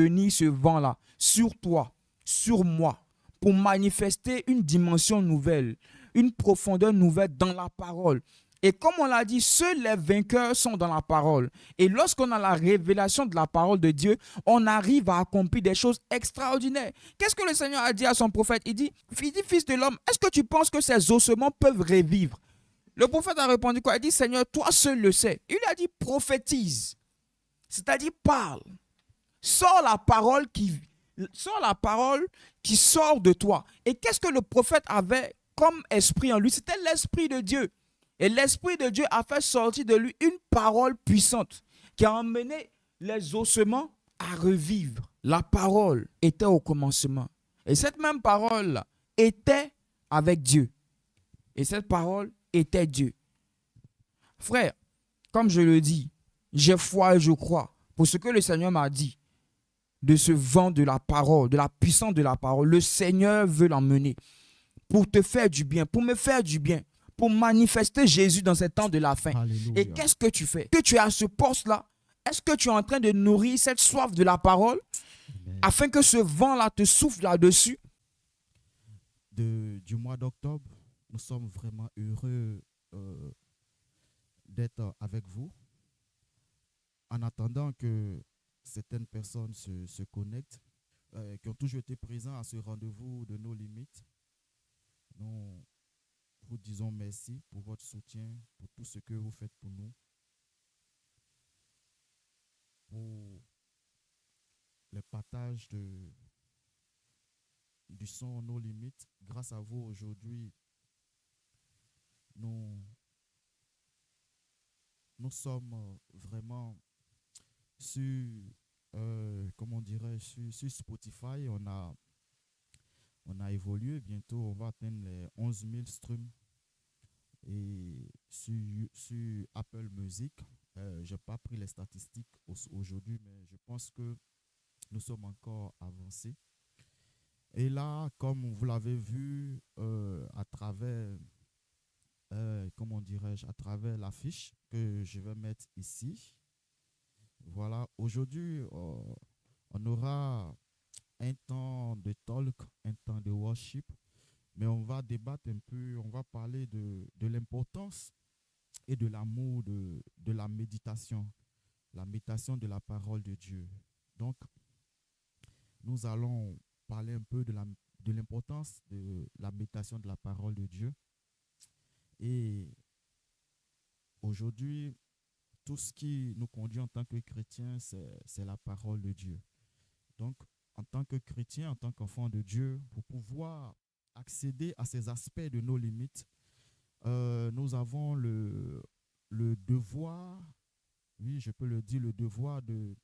venir ce vent-là sur toi, sur moi, pour manifester une dimension nouvelle, une profondeur nouvelle dans la parole. Et comme on l'a dit, seuls les vainqueurs sont dans la parole. Et lorsqu'on a la révélation de la parole de Dieu, on arrive à accomplir des choses extraordinaires. Qu'est-ce que le Seigneur a dit à son prophète? Il dit, fils de l'homme, est-ce que tu penses que ces ossements peuvent revivre? Le prophète a répondu quoi? Il dit, Seigneur, toi seul le sais. Il a dit, prophétise, c'est-à-dire parle. Sors la parole qui sort de toi. Et qu'est-ce que le prophète avait comme esprit en lui? C'était l'esprit de Dieu. Et l'esprit de Dieu a fait sortir de lui une parole puissante qui a emmené les ossements à revivre. La parole était au commencement. Et cette même parole était avec Dieu. Et cette parole était Dieu. Frère, comme je le dis, j'ai foi et je crois pour ce que le Seigneur m'a dit de ce vent de la parole, de la puissance de la parole. Le Seigneur veut l'emmener pour te faire du bien, pour me faire du bien, pour manifester Jésus dans ces temps de la fin. Et Alléluia. qu'est-ce que tu fais? Que tu es à ce poste-là, est-ce que tu es en train de nourrir cette soif de la parole Amen. afin que ce vent-là te souffle là-dessus? Du mois d'octobre, nous sommes vraiment heureux euh, d'être avec vous. En attendant que certaines personnes se connectent, qui ont toujours été présents à ce rendez-vous de nos limites, nous vous disons merci pour votre soutien, pour tout ce que vous faites pour nous, pour le partage du son Nos Limites. Grâce à vous, aujourd'hui, nous, nous sommes vraiment sur, comment dirais-je, sur Spotify. On a évolué. Bientôt, on va atteindre les 11 000 streams. Et sur Apple Music, je n'ai pas pris les statistiques aujourd'hui, mais je pense que nous sommes encore avancés. Et là, comme vous l'avez vu à travers, comment dirais-je, à travers l'affiche que je vais mettre ici, voilà, aujourd'hui, on aura un temps de talk, un temps de worship, mais on va débattre un peu, on va parler de l'importance et de l'amour de la méditation de la parole de Dieu. Donc, nous allons parler un peu de l'importance de la méditation de la parole de Dieu. Et aujourd'hui, tout ce qui nous conduit en tant que chrétiens, c'est la parole de Dieu. Donc, en tant que chrétien, en tant qu'enfant de Dieu, pour pouvoir accéder à ces aspects de nos limites, nous avons le devoir, oui, je peux le dire, le devoir de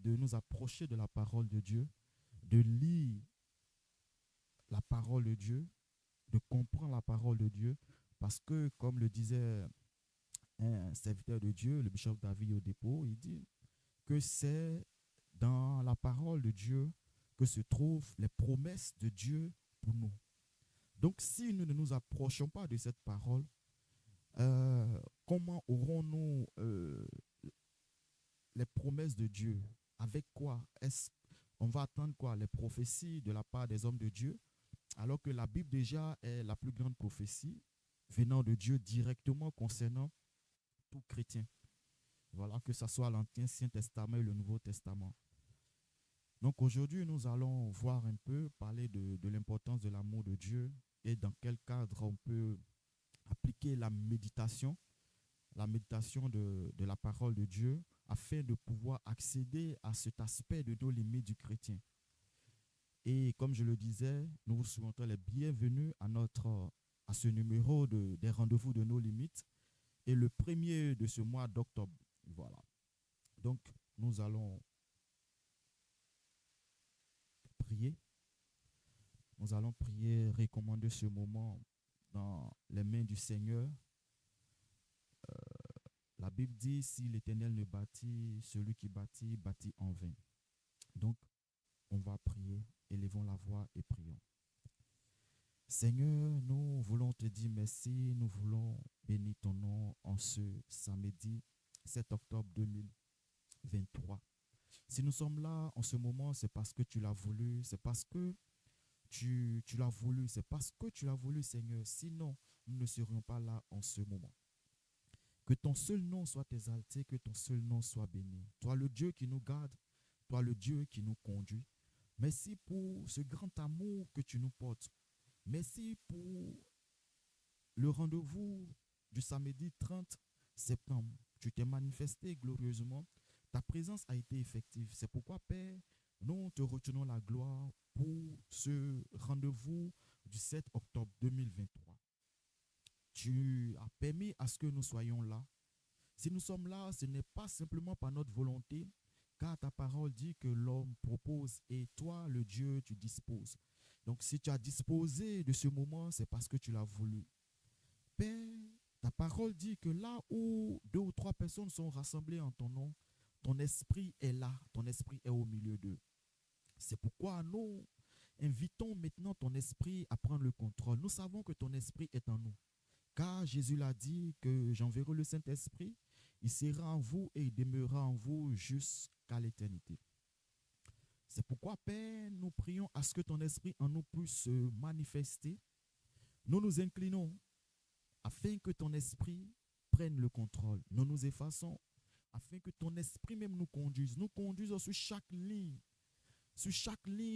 nous approcher de la parole de Dieu, de lire la parole de Dieu, de comprendre la parole de Dieu, parce que, comme le disait un serviteur de Dieu, le bishop David au dépôt, il dit que c'est dans la parole de Dieu que se trouvent les promesses de Dieu pour nous. Donc, si nous ne nous approchons pas de cette parole, comment aurons-nous les promesses de Dieu? Avec quoi? Est-ce on va attendre quoi? Les prophéties de la part des hommes de Dieu, alors que la Bible déjà est la plus grande prophétie venant de Dieu directement concernant tout chrétien. Voilà, que ce soit l'Ancien Testament et le Nouveau Testament. Donc aujourd'hui, nous allons voir un peu, parler de l'importance de l'amour de Dieu et dans quel cadre on peut appliquer la méditation de la parole de Dieu afin de pouvoir accéder à cet aspect de nos limites du chrétien. Et comme je le disais, nous vous souhaitons les bienvenus à ce numéro des rendez-vous de nos limites et le premier de ce mois d'octobre. Voilà. Donc, nous allons prier. Nous allons prier, recommander ce moment dans les mains du Seigneur. La Bible dit, si l'Éternel ne bâtit, celui qui bâtit, bâtit en vain. Donc, on va prier, élevons la voix et prions. Seigneur, nous voulons te dire merci, nous voulons bénir ton nom en ce samedi 7 octobre 2023. Si nous sommes là en ce moment, c'est parce que tu l'as voulu, c'est parce que tu l'as voulu, c'est parce que tu l'as voulu, Seigneur. Sinon, nous ne serions pas là en ce moment. Que ton seul nom soit exalté, que ton seul nom soit béni. Toi, le Dieu qui nous garde, toi, le Dieu qui nous conduit. Merci pour ce grand amour que tu nous portes. Merci pour le rendez-vous du samedi 30 septembre. Tu t'es manifesté glorieusement. Ta présence a été effective. C'est pourquoi, Père, nous te retenons la gloire pour ce rendez-vous du 7 octobre 2023. Tu as permis à ce que nous soyons là. Si nous sommes là, ce n'est pas simplement par notre volonté, car ta parole dit que l'homme propose et toi, le Dieu, tu disposes. Donc, si tu as disposé de ce moment, c'est parce que tu l'as voulu. Père, ta parole dit que là où deux ou trois personnes sont rassemblées en ton nom, ton esprit est là, ton esprit est au milieu d'eux. C'est pourquoi nous invitons maintenant ton esprit à prendre le contrôle. Nous savons que ton esprit est en nous. Car Jésus l'a dit que j'enverrai le Saint-Esprit, il sera en vous et il demeurera en vous jusqu'à l'éternité. C'est pourquoi, Père, nous prions à ce que ton esprit en nous puisse se manifester. Nous nous inclinons afin que ton esprit prenne le contrôle. Nous nous effaçons afin que ton esprit même nous conduise sur chaque ligne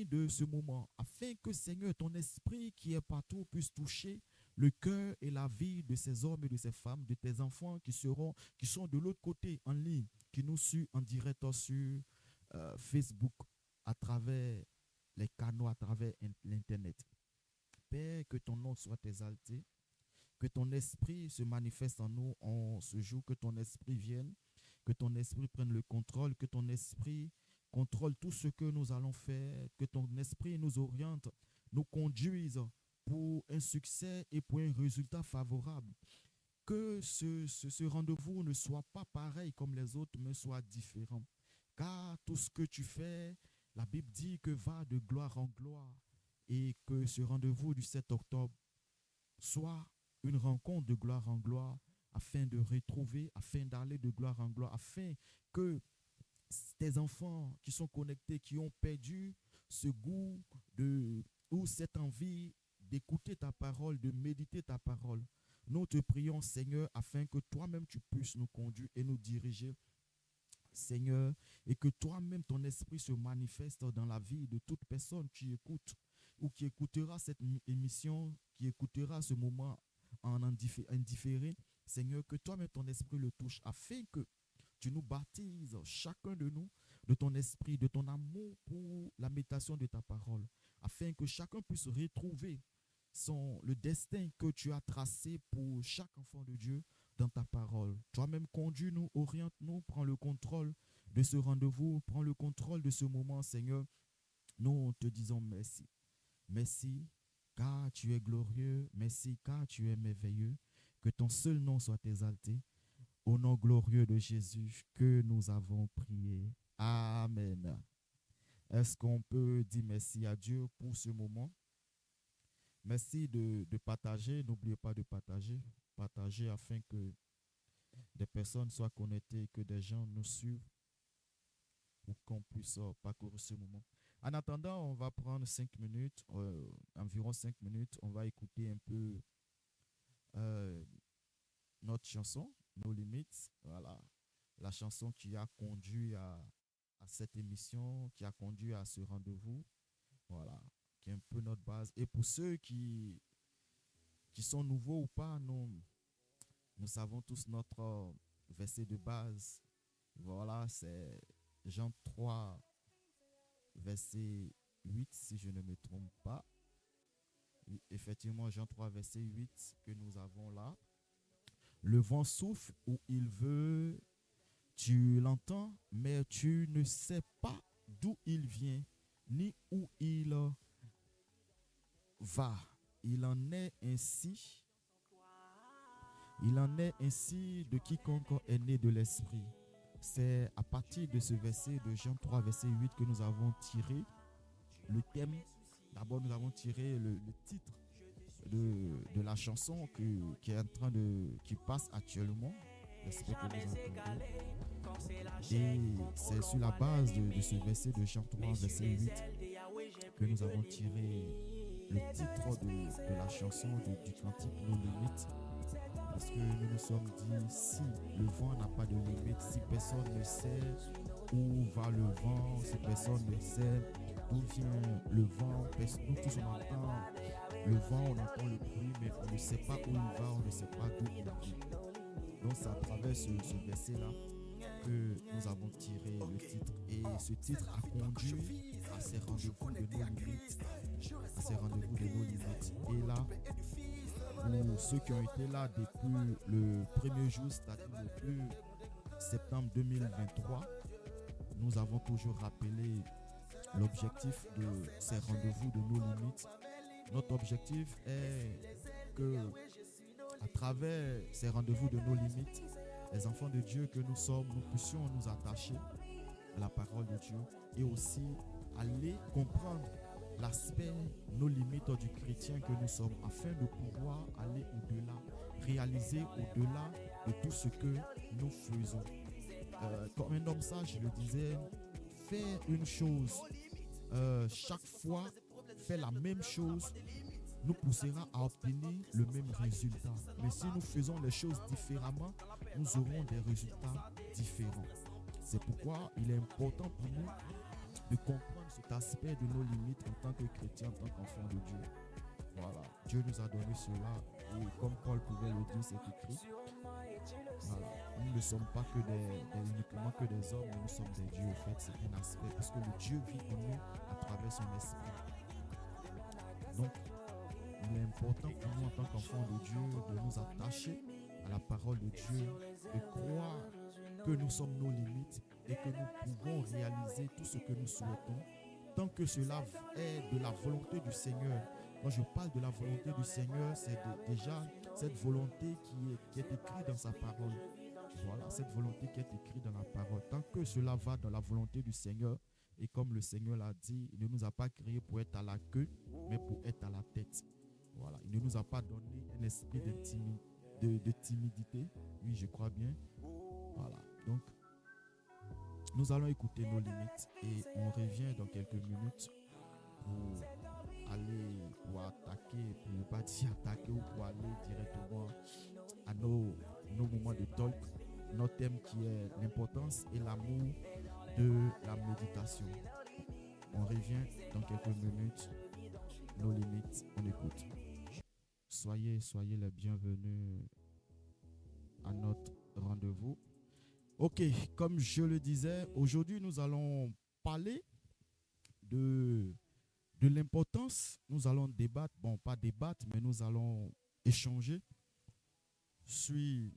de ce moment, afin que, Seigneur, ton esprit qui est partout puisse toucher le cœur et la vie de ces hommes et de ces femmes, de tes enfants qui sont de l'autre côté en ligne, qui nous suivent en direct sur Facebook, à travers les canaux, à travers l'Internet. Père, que ton nom soit exalté, que ton esprit se manifeste en nous en ce jour, que ton esprit vienne, que ton esprit prenne le contrôle, que ton esprit contrôle tout ce que nous allons faire, que ton esprit nous oriente, nous conduise pour un succès et pour un résultat favorable. Que ce rendez-vous ne soit pas pareil comme les autres, mais soit différent. Car tout ce que tu fais, la Bible dit que va de gloire en gloire, et que ce rendez-vous du 7 octobre soit une rencontre de gloire en gloire, afin de retrouver, afin d'aller de gloire en gloire, afin que tes enfants qui sont connectés, qui ont perdu ce goût ou cette envie d'écouter ta parole, de méditer ta parole, nous te prions, Seigneur, afin que toi-même tu puisses nous conduire et nous diriger, Seigneur, et que toi-même ton esprit se manifeste dans la vie de toute personne qui écoute ou qui écoutera cette émission, qui écoutera ce moment en indifféré. Seigneur, que toi-même ton esprit le touche, afin que tu nous baptises, chacun de nous, de ton esprit, de ton amour pour la méditation de ta parole, afin que chacun puisse retrouver le destin que tu as tracé pour chaque enfant de Dieu dans ta parole. Toi-même, conduis-nous, oriente-nous, prends le contrôle de ce rendez-vous, prends le contrôle de ce moment, Seigneur. Nous te disons merci. Merci, car tu es glorieux. Merci, car tu es merveilleux. Que ton seul nom soit exalté. Au nom glorieux de Jésus que nous avons prié. Amen. Est-ce qu'on peut dire merci à Dieu pour ce moment? Merci de partager. N'oubliez pas de partager. Partager afin que des personnes soient connectées, que des gens nous suivent pour qu'on puisse parcourir ce moment. En attendant, on va prendre 5 minutes, environ 5 minutes. On va écouter un peu notre chanson, Nos limites. Voilà, la chanson qui a conduit à cette émission, qui a conduit à ce rendez-vous. Voilà, qui est un peu notre base. Et pour ceux qui sont nouveaux ou pas, nous savons tous notre verset de base. Voilà, c'est Jean 3, verset 8, si je ne me trompe pas. Effectivement, Jean 3, verset 8 que nous avons là. Le vent souffle où il veut, tu l'entends, mais tu ne sais pas d'où il vient, ni où il va. Il en est ainsi. Il en est ainsi de quiconque est né de l'esprit. C'est à partir de ce verset de Jean 3, verset 8 que nous avons tiré le thème. D'abord, nous avons tiré le titre de la chanson qui passe actuellement. J'espère que vous entendez. Et c'est sur la base de ce verset de Jean 3, verset 8, que nous avons tiré le titre de la chanson du cantique Nos limites. Parce que nous nous sommes dit, si le vent n'a pas de limite, si personne ne sait où va le vent, si personne ne sait d'où vient le vent, nous tous on entend le vent, on entend le bruit, mais on ne sait pas où il va, on ne sait pas d'où il vient. Donc c'est à travers ce verset-là que nous avons tiré le titre. Et ce titre a conduit à ces rendez-vous de nos limites. À ces rendez-vous de nos limites. Et là, pour ceux qui ont été là depuis le premier jour, c'est-à-dire depuis septembre 2023, nous avons toujours rappelé l'objectif de ces rendez-vous de nos limites. Notre objectif est que, à travers ces rendez-vous de nos limites, les enfants de Dieu que nous sommes, nous puissions nous attacher à la parole de Dieu et aussi aller comprendre l'aspect, nos limites du chrétien que nous sommes, afin de pouvoir aller au-delà, réaliser au-delà de tout ce que nous faisons. Comme un homme sage, je le disais, faire une chose chaque fois, faire la même chose, nous poussera à obtenir le même résultat. Mais si nous faisons les choses différemment, nous aurons des résultats différents. C'est pourquoi il est important pour nous de comprendre cet aspect de nos limites en tant que chrétiens, en tant qu'enfants de Dieu. Voilà, Dieu nous a donné cela et comme Paul pouvait le dire, c'est écrit. Voilà. Nous ne sommes pas que uniquement que des hommes, mais nous sommes des dieux. En fait, c'est un aspect parce que le Dieu vit en nous à travers son esprit. Donc, il est important pour nous en tant qu'enfants de Dieu de nous attacher à la parole de Dieu, de croire que nous sommes nos limites et que nous pouvons réaliser tout ce que nous souhaitons tant que cela est de la volonté du Seigneur. Quand je parle de la volonté du Seigneur, c'est déjà cette volonté qui est écrite dans sa parole. Voilà, cette volonté qui est écrite dans la parole. Tant que cela va dans la volonté du Seigneur, et comme le Seigneur l'a dit, il ne nous a pas créés pour être à la queue, mais pour être à la tête. Voilà, il ne nous a pas donné un esprit de timidité. Oui, je crois bien. Voilà, donc nous allons écouter nos limites et on revient dans quelques minutes pour attaquer, pour ne pas dire attaquer, ou pour aller directement à nos moments de talk, notre thème qui est l'importance et l'amour de la méditation. On revient dans quelques minutes. Nos limites, on écoute. Soyez les bienvenus à notre rendez-vous. Ok, comme je le disais, aujourd'hui nous allons parler de l'importance. Nous allons débattre, bon pas débattre, mais nous allons échanger sur,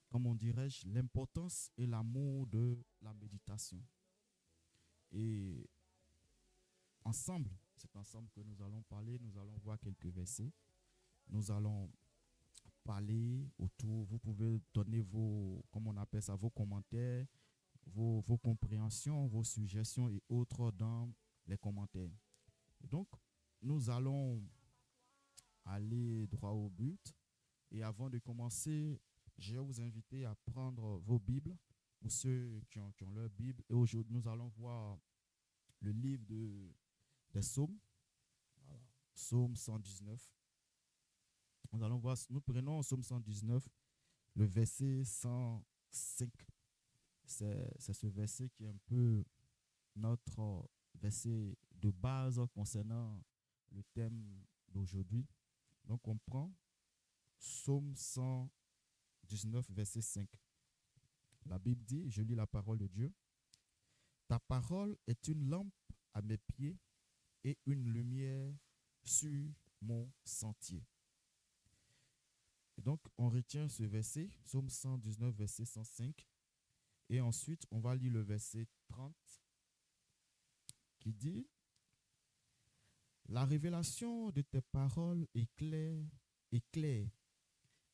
comment dirais-je, l'importance et l'amour de la méditation. Et ensemble, c'est ensemble que nous allons parler, nous allons voir quelques versets. Nous allons parler autour, vous pouvez donner vos, comment on appelle ça, vos commentaires, vos compréhensions, vos suggestions et autres dans les commentaires. Et donc, nous allons aller droit au but. Et avant de commencer, je vais vous inviter à prendre vos Bibles, pour ceux qui ont leur Bible. Et aujourd'hui, nous allons voir le livre des Psaumes, voilà. Psaume 119. Nous prenons Psaume 119, le verset 105. C'est ce verset qui est un peu notre verset de base concernant le thème d'aujourd'hui. Donc on prend Psaume 119, verset 5. La Bible dit, je lis la parole de Dieu. Ta parole est une lampe à mes pieds et une lumière sur mon sentier. Et donc, on retient ce verset, Psaume 119, verset 105. Et ensuite, on va lire le verset 30 qui dit, la révélation de tes paroles est claire.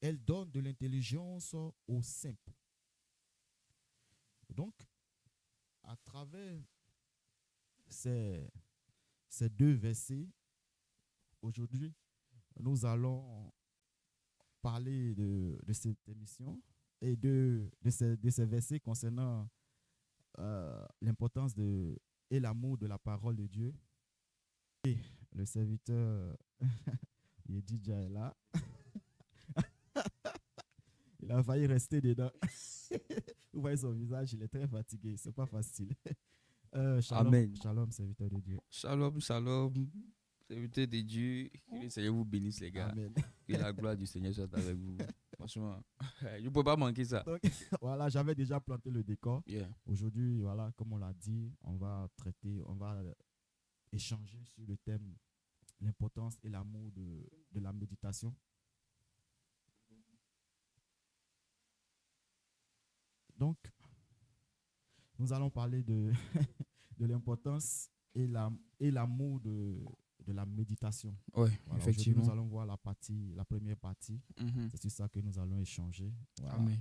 Elle donne de l'intelligence aux simples. Donc, à travers ces deux versets, aujourd'hui, nous allons parler de cette émission et de ces versets concernant l'importance et l'amour de la parole de Dieu. Et le serviteur, Yedidja est là. Il a failli rester dedans. Vous voyez son visage, il est très fatigué. C'est pas facile. Shalom, Amen. shalom, serviteur de Dieu. Shalom, shalom. Serviteur de Dieu. Que le Seigneur vous bénisse, les gars. Amen. Que la gloire du Seigneur soit avec vous. Franchement, je ne peux pas manquer ça. Donc, voilà, j'avais déjà planté le décor. Yeah. Aujourd'hui, voilà, comme on l'a dit, on va échanger sur le thème l'importance et l'amour de la méditation. Donc, nous allons parler de, de l'importance et l'amour de la méditation. Oui, Voilà, effectivement. aujourd'hui, nous allons voir la première partie. Mhm. C'est sur ça que nous allons échanger. Voilà. Amen.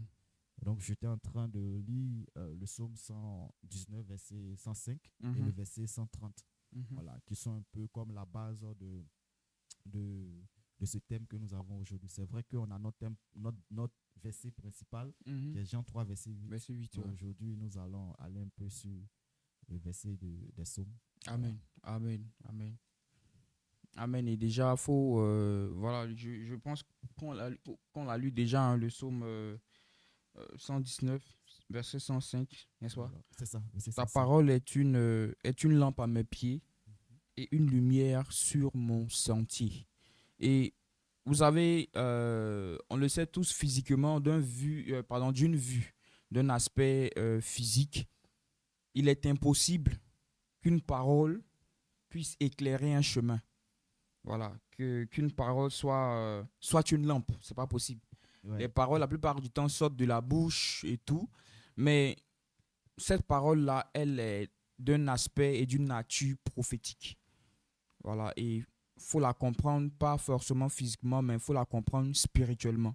Donc, j'étais en train de lire le psaume 119, verset 105 et Mhm. le verset 130, Mhm. voilà, qui sont un peu comme la base de ce thème que nous avons aujourd'hui. C'est vrai qu'on a notre verset principal, Mhm. qui est Jean 3, verset 8. Verset 8. Donc, Ouais. aujourd'hui, nous allons aller un peu sur le verset des psaumes. Amen. Amen. Amen. Amen. Et déjà, faut, voilà, je pense qu'on l'a lu déjà, hein, le psaume 119, verset 105, n'est-ce pas? Voilà. C'est ça, verset Ta 105. parole est une lampe à mes pieds et une lumière sur mon sentier. Et vous savez, on le sait tous physiquement, d'une vue, d'un aspect physique, il est impossible qu'une parole puisse éclairer un chemin. Voilà, qu'une parole soit une lampe, c'est pas possible. Ouais. Les paroles, la plupart du temps, sortent de la bouche et tout, mais cette parole-là, elle est d'un aspect et d'une nature prophétique. Voilà, et il faut la comprendre, pas forcément physiquement, mais il faut la comprendre spirituellement.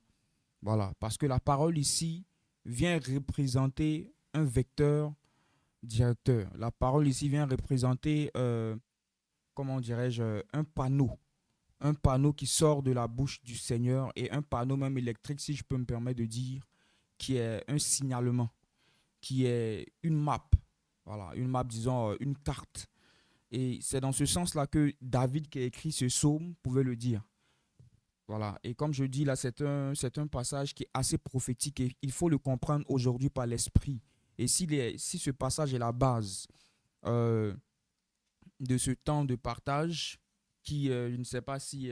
Voilà, parce que la parole ici vient représenter un vecteur directeur. La parole ici vient représenter, comment dirais-je, un panneau qui sort de la bouche du Seigneur et un panneau même électrique, si je peux me permettre de dire, qui est un signalement, qui est une map. Voilà, une map, disons, une carte. Et c'est dans ce sens-là que David, qui a écrit ce psaume, pouvait le dire. Voilà. Et comme je dis là, c'est un passage qui est assez prophétique et il faut le comprendre aujourd'hui par l'esprit. Et si ce passage est la base euh, de ce temps de partage, qui, je ne sais pas si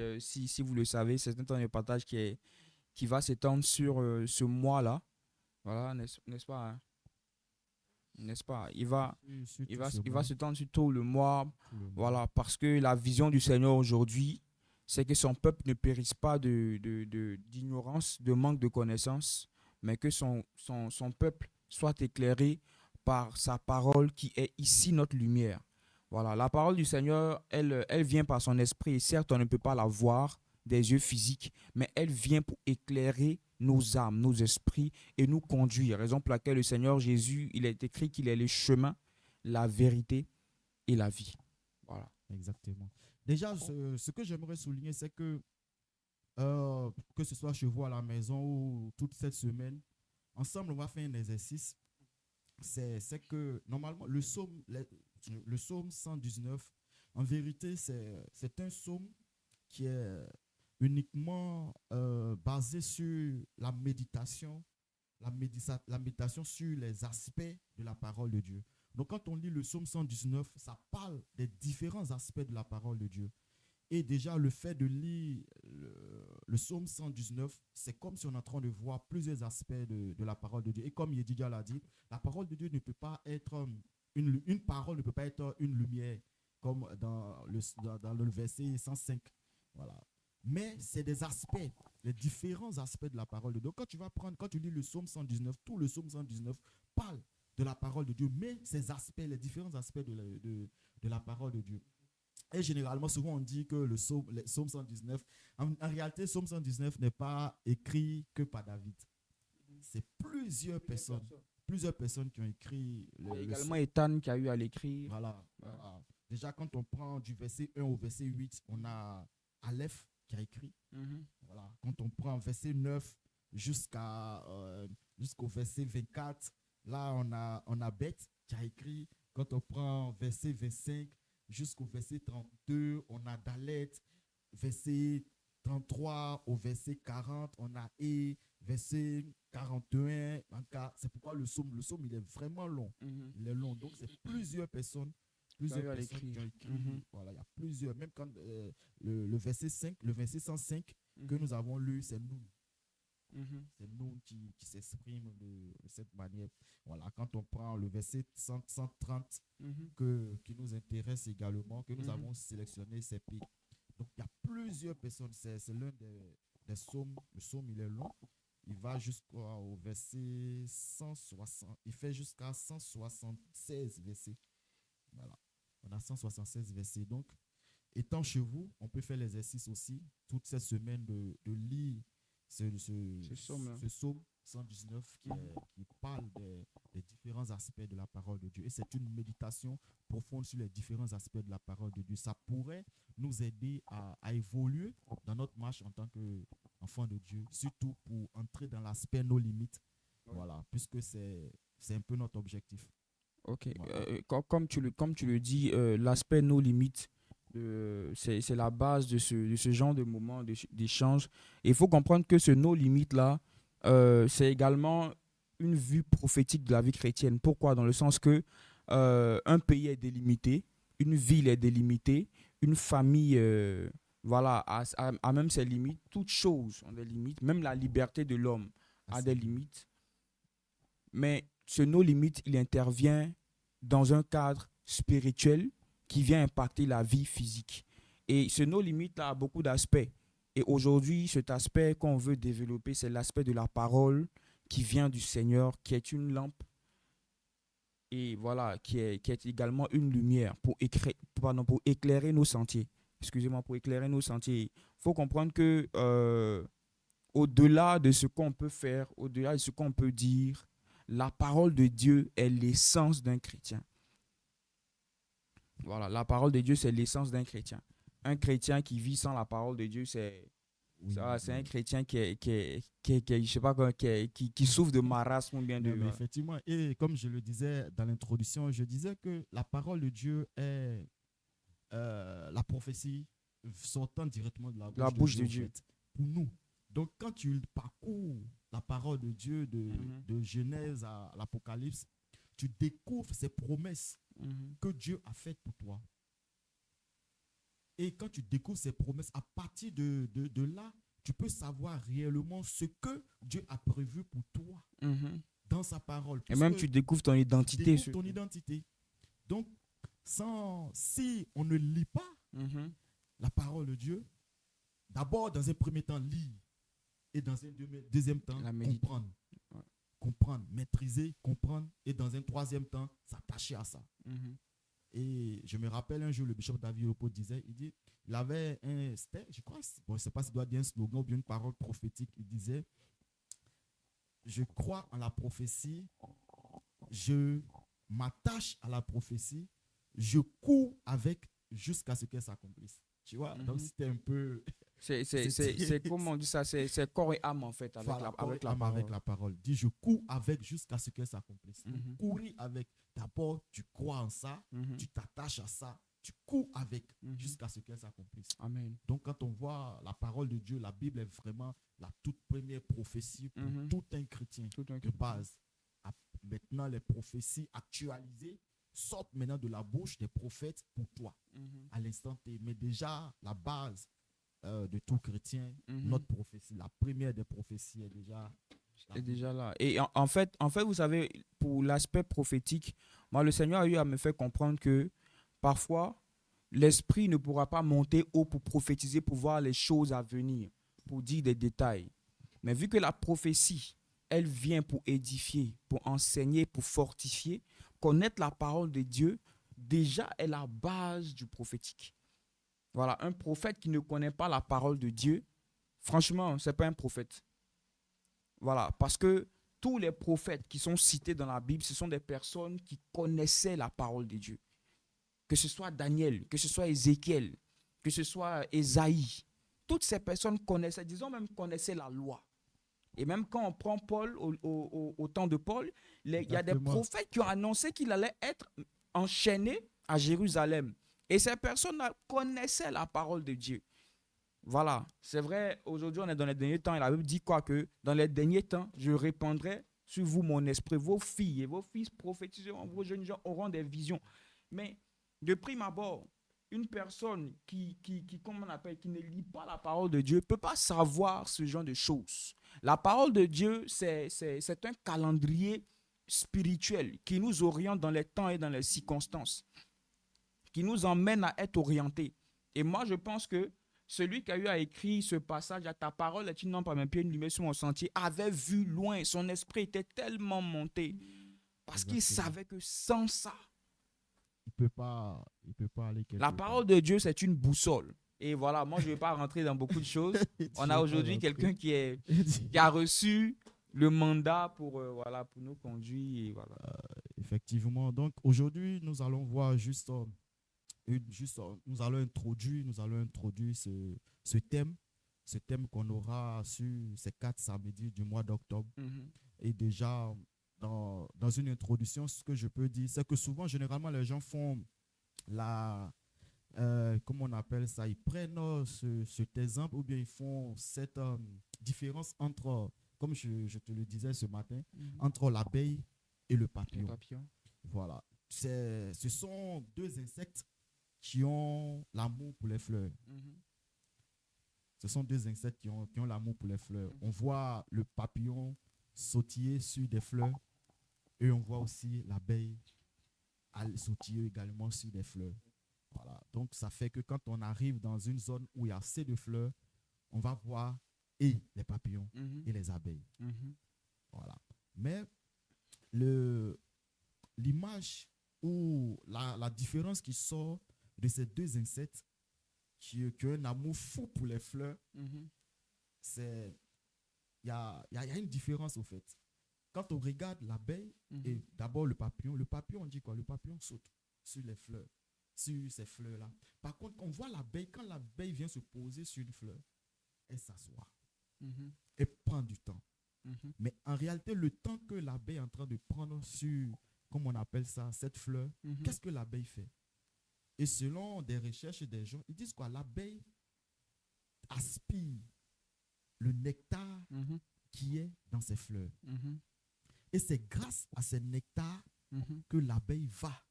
vous le savez, c'est un temps de partage qui va s'étendre sur ce mois-là. Voilà, n'est-ce pas, hein? N'est-ce pas? Il va s'étendre sur tout le mois. Voilà, parce que la vision du Seigneur aujourd'hui, c'est que son peuple ne périsse pas d'ignorance, de manque de connaissance, mais que son peuple soit éclairé par sa parole qui est ici notre lumière. Voilà, la parole du Seigneur, elle vient par son esprit et certes, on ne peut pas la voir des yeux physiques, mais elle vient pour éclairer nos âmes, nos esprits et nous conduire. Raison pour laquelle le Seigneur Jésus, il est écrit qu'il est le chemin, la vérité et la vie. Voilà. Exactement. Déjà, ce que j'aimerais souligner, c'est que ce soit chez vous à la maison ou toute cette semaine, ensemble, on va faire un exercice. C'est que normalement, le psaume 119, en vérité, c'est un psaume qui est uniquement basé sur la méditation, la méditation sur les aspects de la parole de Dieu. Donc, quand on lit le psaume 119, ça parle des différents aspects de la parole de Dieu. Et déjà, le fait de lire le psaume 119, c'est comme si on est en train de voir plusieurs aspects de la parole de Dieu. Et comme Yedidia l'a dit, la parole de Dieu ne peut pas être une parole ne peut pas être une lumière, comme dans le verset 105. Voilà. Mais c'est des aspects, les différents aspects de la parole de Dieu. Donc, quand tu lis le psaume 119, tout le psaume 119 parle de la parole de Dieu, mais ces aspects, les différents aspects de la parole de Dieu. Et généralement, souvent, on dit que le psaume 119, en réalité, le psaume 119 n'est pas écrit que par David. C'est plusieurs personnes qui ont écrit Il y a également Ethan qui a eu à l'écrire. Voilà. Déjà, quand on prend du verset 1 au verset 8, on a Aleph qui a écrit. Voilà. Quand on prend verset 9, jusqu'au verset 24. Là, on a Beth qui a écrit, quand on prend verset 25 jusqu'au verset 32, on a Dalet, verset 33 au verset 40, on a E, verset 41. C'est pourquoi le psaume, il est vraiment long. Mhm. Il est long. Donc, c'est plusieurs J'arrive à personnes qui l'écrire. ont écrit. Mhm. Voilà, il y a plusieurs. Même quand le verset 5, le verset 105 que Mhm. nous avons lu, c'est nous. Mhm. C'est nous qui s'exprime de cette manière. Voilà, quand on prend le verset 130 Mhm. qui nous intéresse également, que nous Mhm. avons sélectionné, c'est P. Donc, il y a plusieurs personnes. C'est l'un des psaumes. Le psaume, il est long. Il va jusqu'au verset 160. Il fait jusqu'à 176 versets. Voilà. On a 176 versets. Donc, étant chez vous, on peut faire l'exercice aussi toute cette semaine de lire Ce psaume-là. ce psaume 119 qui parle des différents aspects de la parole de Dieu. Et c'est une méditation profonde sur les différents aspects de la parole de Dieu. Ça pourrait nous aider à évoluer dans notre marche en tant qu'enfant de Dieu, surtout pour entrer dans l'aspect nos limites. Ouais. Voilà, puisque c'est un peu notre objectif. Ok. Voilà. Comme tu le dis, l'aspect nos limites, c'est la base de ce genre de moment d'échange. Et il faut comprendre que ce nos limites-là, c'est également une vue prophétique de la vie chrétienne. Pourquoi? Dans le sens que un pays est délimité, une ville est délimitée, une famille voilà, a même ses limites. Toutes choses ont des limites. Même la liberté de l'homme a des limites. Mais ce no limite, il intervient dans un cadre spirituel qui vient impacter la vie physique. Et ce no limite a beaucoup d'aspects. Et aujourd'hui, cet aspect qu'on veut développer, c'est l'aspect de la parole qui vient du Seigneur, qui est une lampe et voilà, qui est également une lumière pour éclairer nos sentiers. Excusez-moi, pour éclairer nos sentiers. Il faut comprendre que au-delà de ce qu'on peut faire, au-delà de ce qu'on peut dire, la parole de Dieu est l'essence d'un chrétien. Voilà, la parole de Dieu, c'est l'essence d'un chrétien. Un chrétien qui vit sans la parole de Dieu, Oui, c'est un oui. chrétien je sais pas, qui souffre de marasme ou bien de... Non, mais effectivement, et comme je le disais dans l'introduction, je disais que la parole de Dieu est la prophétie sortant directement de la la bouche de bouche Dieu, de en Dieu. fait, pour nous. Donc, quand tu parcours la parole de Dieu Mhm, de Genèse à l'Apocalypse, tu découvres ces promesses mhm, que Dieu a faites pour toi. Et quand tu découvres ces promesses, à partir de là, tu peux savoir réellement ce que Dieu a prévu pour toi mhm. dans sa parole. Et Puisque même tu découvres ton tu identité. découvres ton identité. Donc, si on ne lit pas Mhm. la parole de Dieu, d'abord, dans un premier temps, lire et dans un deuxième temps, La méditer. comprendre. Ouais. Comprendre, maîtriser, comprendre et dans un troisième temps, s'attacher à ça. Mhm, Et je me rappelle un jour, le bishop David Opo disait, il avait je crois, bon, je ne sais pas si doit dire un slogan ou bien une parole prophétique. Il disait, je crois en la prophétie, je m'attache à la prophétie, je cours avec jusqu'à ce qu'elle s'accomplisse. Tu vois, donc mhm. c'était un peu. C'est comment on dit ça, c'est corps et âme en fait Voilà, corps et avec la âme avec parole. la parole. Dis, je cours avec jusqu'à ce qu'elle s'accomplisse. Donc, Mhm, courir avec, d'abord, tu crois en ça, mhm, tu t'attaches à ça, tu cours avec mhm. jusqu'à ce qu'elle s'accomplisse. Amen. Donc, quand on voit la parole de Dieu, la Bible est vraiment la toute première prophétie pour Mhm. tout un chrétien Tout un de base. Maintenant, les prophéties actualisées sortent maintenant de la bouche des prophètes pour toi, Mhm, à l'instant T. Mais déjà, la base de tout chrétien, mhm. notre prophétie, la première des prophéties est déjà la Est Bible. déjà là. Et en fait, vous savez, pour l'aspect prophétique, moi, le Seigneur a eu à me faire comprendre que parfois, l'esprit ne pourra pas monter haut pour prophétiser, pour voir les choses à venir, pour dire des détails. Mais vu que la prophétie, elle vient pour édifier, pour enseigner, pour fortifier, connaître la parole de Dieu, déjà est la base du prophétique. Voilà, un prophète qui ne connaît pas la parole de Dieu, franchement, c'est pas un prophète. Voilà, parce que tous les prophètes qui sont cités dans la Bible, ce sont des personnes qui connaissaient la parole de Dieu. Que ce soit Daniel, que ce soit Ézéchiel, que ce soit Ésaïe. Toutes ces personnes connaissaient, disons même connaissaient la loi. Et même quand on prend Paul, au temps de Paul, il y a des Exactement. prophètes qui ont annoncé qu'il allait être enchaîné à Jérusalem. Et ces personnes-là connaissaient la parole de Dieu. Voilà, c'est vrai, aujourd'hui on est dans les derniers temps, et la Bible dit quoi que dans les derniers temps, je répandrai sur vous mon esprit, vos filles et vos fils prophétiseront, vos jeunes gens auront des visions. Mais de prime abord, une personne comme on appelle, qui ne lit pas la parole de Dieu ne peut pas savoir ce genre de choses. La parole de Dieu, c'est un calendrier spirituel qui nous oriente dans les temps et dans les circonstances, qui nous emmène à être orientés. Et moi, je pense que celui qui a eu à écrire ce passage, à ta parole est une lampe à mes pieds, une lumière sur mon sentier, avait vu loin. Son esprit était tellement monté parce qu'il Exactement. savait que sans ça, Il peut pas aller la quelque part. parole de Dieu, c'est une boussole. Et voilà, moi, je ne vais pas rentrer dans beaucoup de choses. On Je a vais pas aujourd'hui rentrer. quelqu'un qui a reçu le mandat voilà, pour nous conduire. Et voilà. Effectivement. Donc aujourd'hui, nous allons voir nous allons introduire ce thème qu'on aura sur ces 4 samedis du mois d'octobre. Mhm. Et déjà, dans une introduction, ce que je peux dire, c'est que souvent, généralement, les gens font comment on appelle ça, ils prennent cet exemple ou bien ils font cette différence entre, comme je te le disais ce matin, Mhm. entre l'abeille et le Les papillon. papillons. Voilà. Ce sont deux insectes qui ont l'amour pour les fleurs. Mhm. Ce sont deux insectes qui ont l'amour pour les fleurs. On Mhm. voit le papillon sautiller sur des fleurs et on voit aussi l'abeille sautiller également sur des fleurs. Voilà. Donc, ça fait que quand on arrive dans une zone où il y a assez de fleurs, on va voir et les papillons Mhm. et les abeilles. Mhm. Voilà. Mais le, l'image ou la différence qui sort de ces deux insectes qui ont un amour fou pour les fleurs, Mhm. c'est il y a une différence au fait. Quand on regarde l'abeille et Mhm. d'abord le papillon, on dit quoi? Le papillon saute sur les fleurs, sur ces fleurs-là. Par contre, on voit l'abeille, quand l'abeille vient se poser sur une fleur, elle s'assoit, Mhm. elle prend du temps. Mhm. Mais en réalité, le temps que l'abeille est en train de prendre sur, comme on appelle ça, cette fleur, Mhm. qu'est-ce que l'abeille fait? Et selon des recherches des gens, ils disent quoi? L'abeille aspire le nectar Mhm. qui est dans ces fleurs. Mhm. Et c'est grâce à ce nectar Mhm. que l'abeille va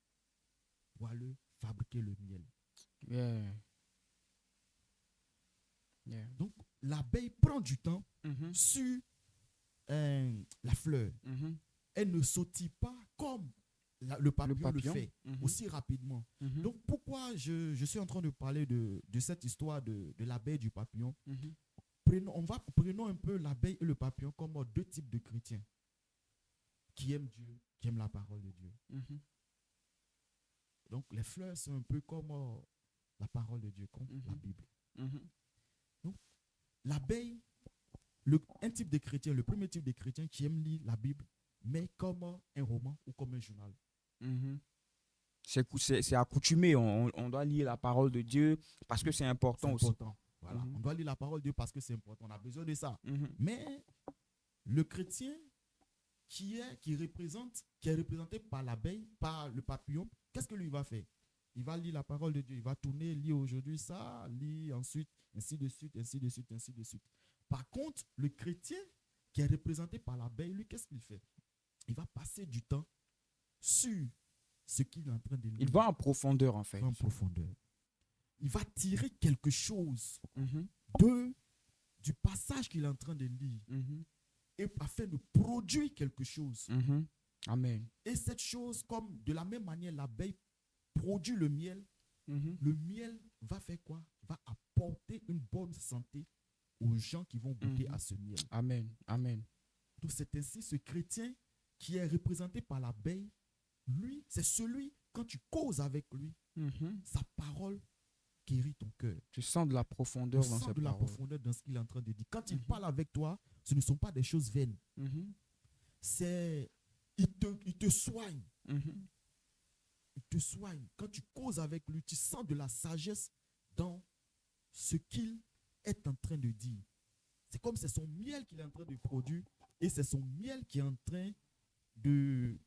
voilà, fabriquer le miel. Yeah. Yeah. Donc, l'abeille prend du temps Mhm. sur la fleur. Mhm. Elle ne sautille pas comme le Le papillon le papillon. fait Mhm. aussi rapidement. Mhm. Donc, pourquoi je suis en train de parler de cette histoire de l'abeille et du papillon? Mhm. Prenons un peu l'abeille et le papillon comme deux types de chrétiens qui aiment Dieu, qui aiment la parole de Dieu. Mhm. Donc, les fleurs sont un peu comme la parole de Dieu, comme la Mhm. Bible. Mhm. Donc, l'abeille, un type de chrétien, le premier type de chrétien qui aime lire la Bible, mais comme un roman ou comme un journal. Mhm. C'est accoutumé. On doit lire la parole de Dieu parce que c'est C'est important aussi. important. Voilà. Mhm. On doit lire la parole de Dieu parce que c'est important. On a besoin de ça. Mhm. Mais le chrétien qui est représenté par l'abeille, par le papillon, qu'est-ce que lui va faire? Il va lire la parole de Dieu. Il va tourner, lire aujourd'hui ça, lire ensuite, ainsi de suite, ainsi de suite, ainsi de suite. Par contre, le chrétien qui est représenté par l'abeille, lui, qu'est-ce qu'il fait? Il va passer du temps sur ce qu'il est en train de Il lire. va en profondeur, en Il fait. va en profondeur. Il va tirer quelque chose Mhm. de, du passage qu'il est en train de lire Mhm. et afin de produire quelque chose. Mhm. Amen. Et cette chose, comme de la même manière, l'abeille produit Mhm. le miel va faire quoi? Va apporter une bonne santé aux gens qui vont goûter Mhm. à ce miel. Amen. Amen. Donc c'est ainsi ce chrétien qui est représenté par l'abeille, lui, c'est celui, quand tu causes avec lui, Mhm. sa parole guérit ton cœur. Tu sens de la Tu profondeur dans sens ces de la paroles. profondeur dans ce qu'il est en train de dire. Quand il Mhm. parle avec toi, ce ne sont pas des choses vaines. Mhm. C'est, il te soigne. Mhm. Il te soigne. Quand tu causes avec lui, tu sens de la sagesse dans ce qu'il est en train de dire. C'est comme c'est son miel qu'il est en train de produire et c'est son miel qui est en train de...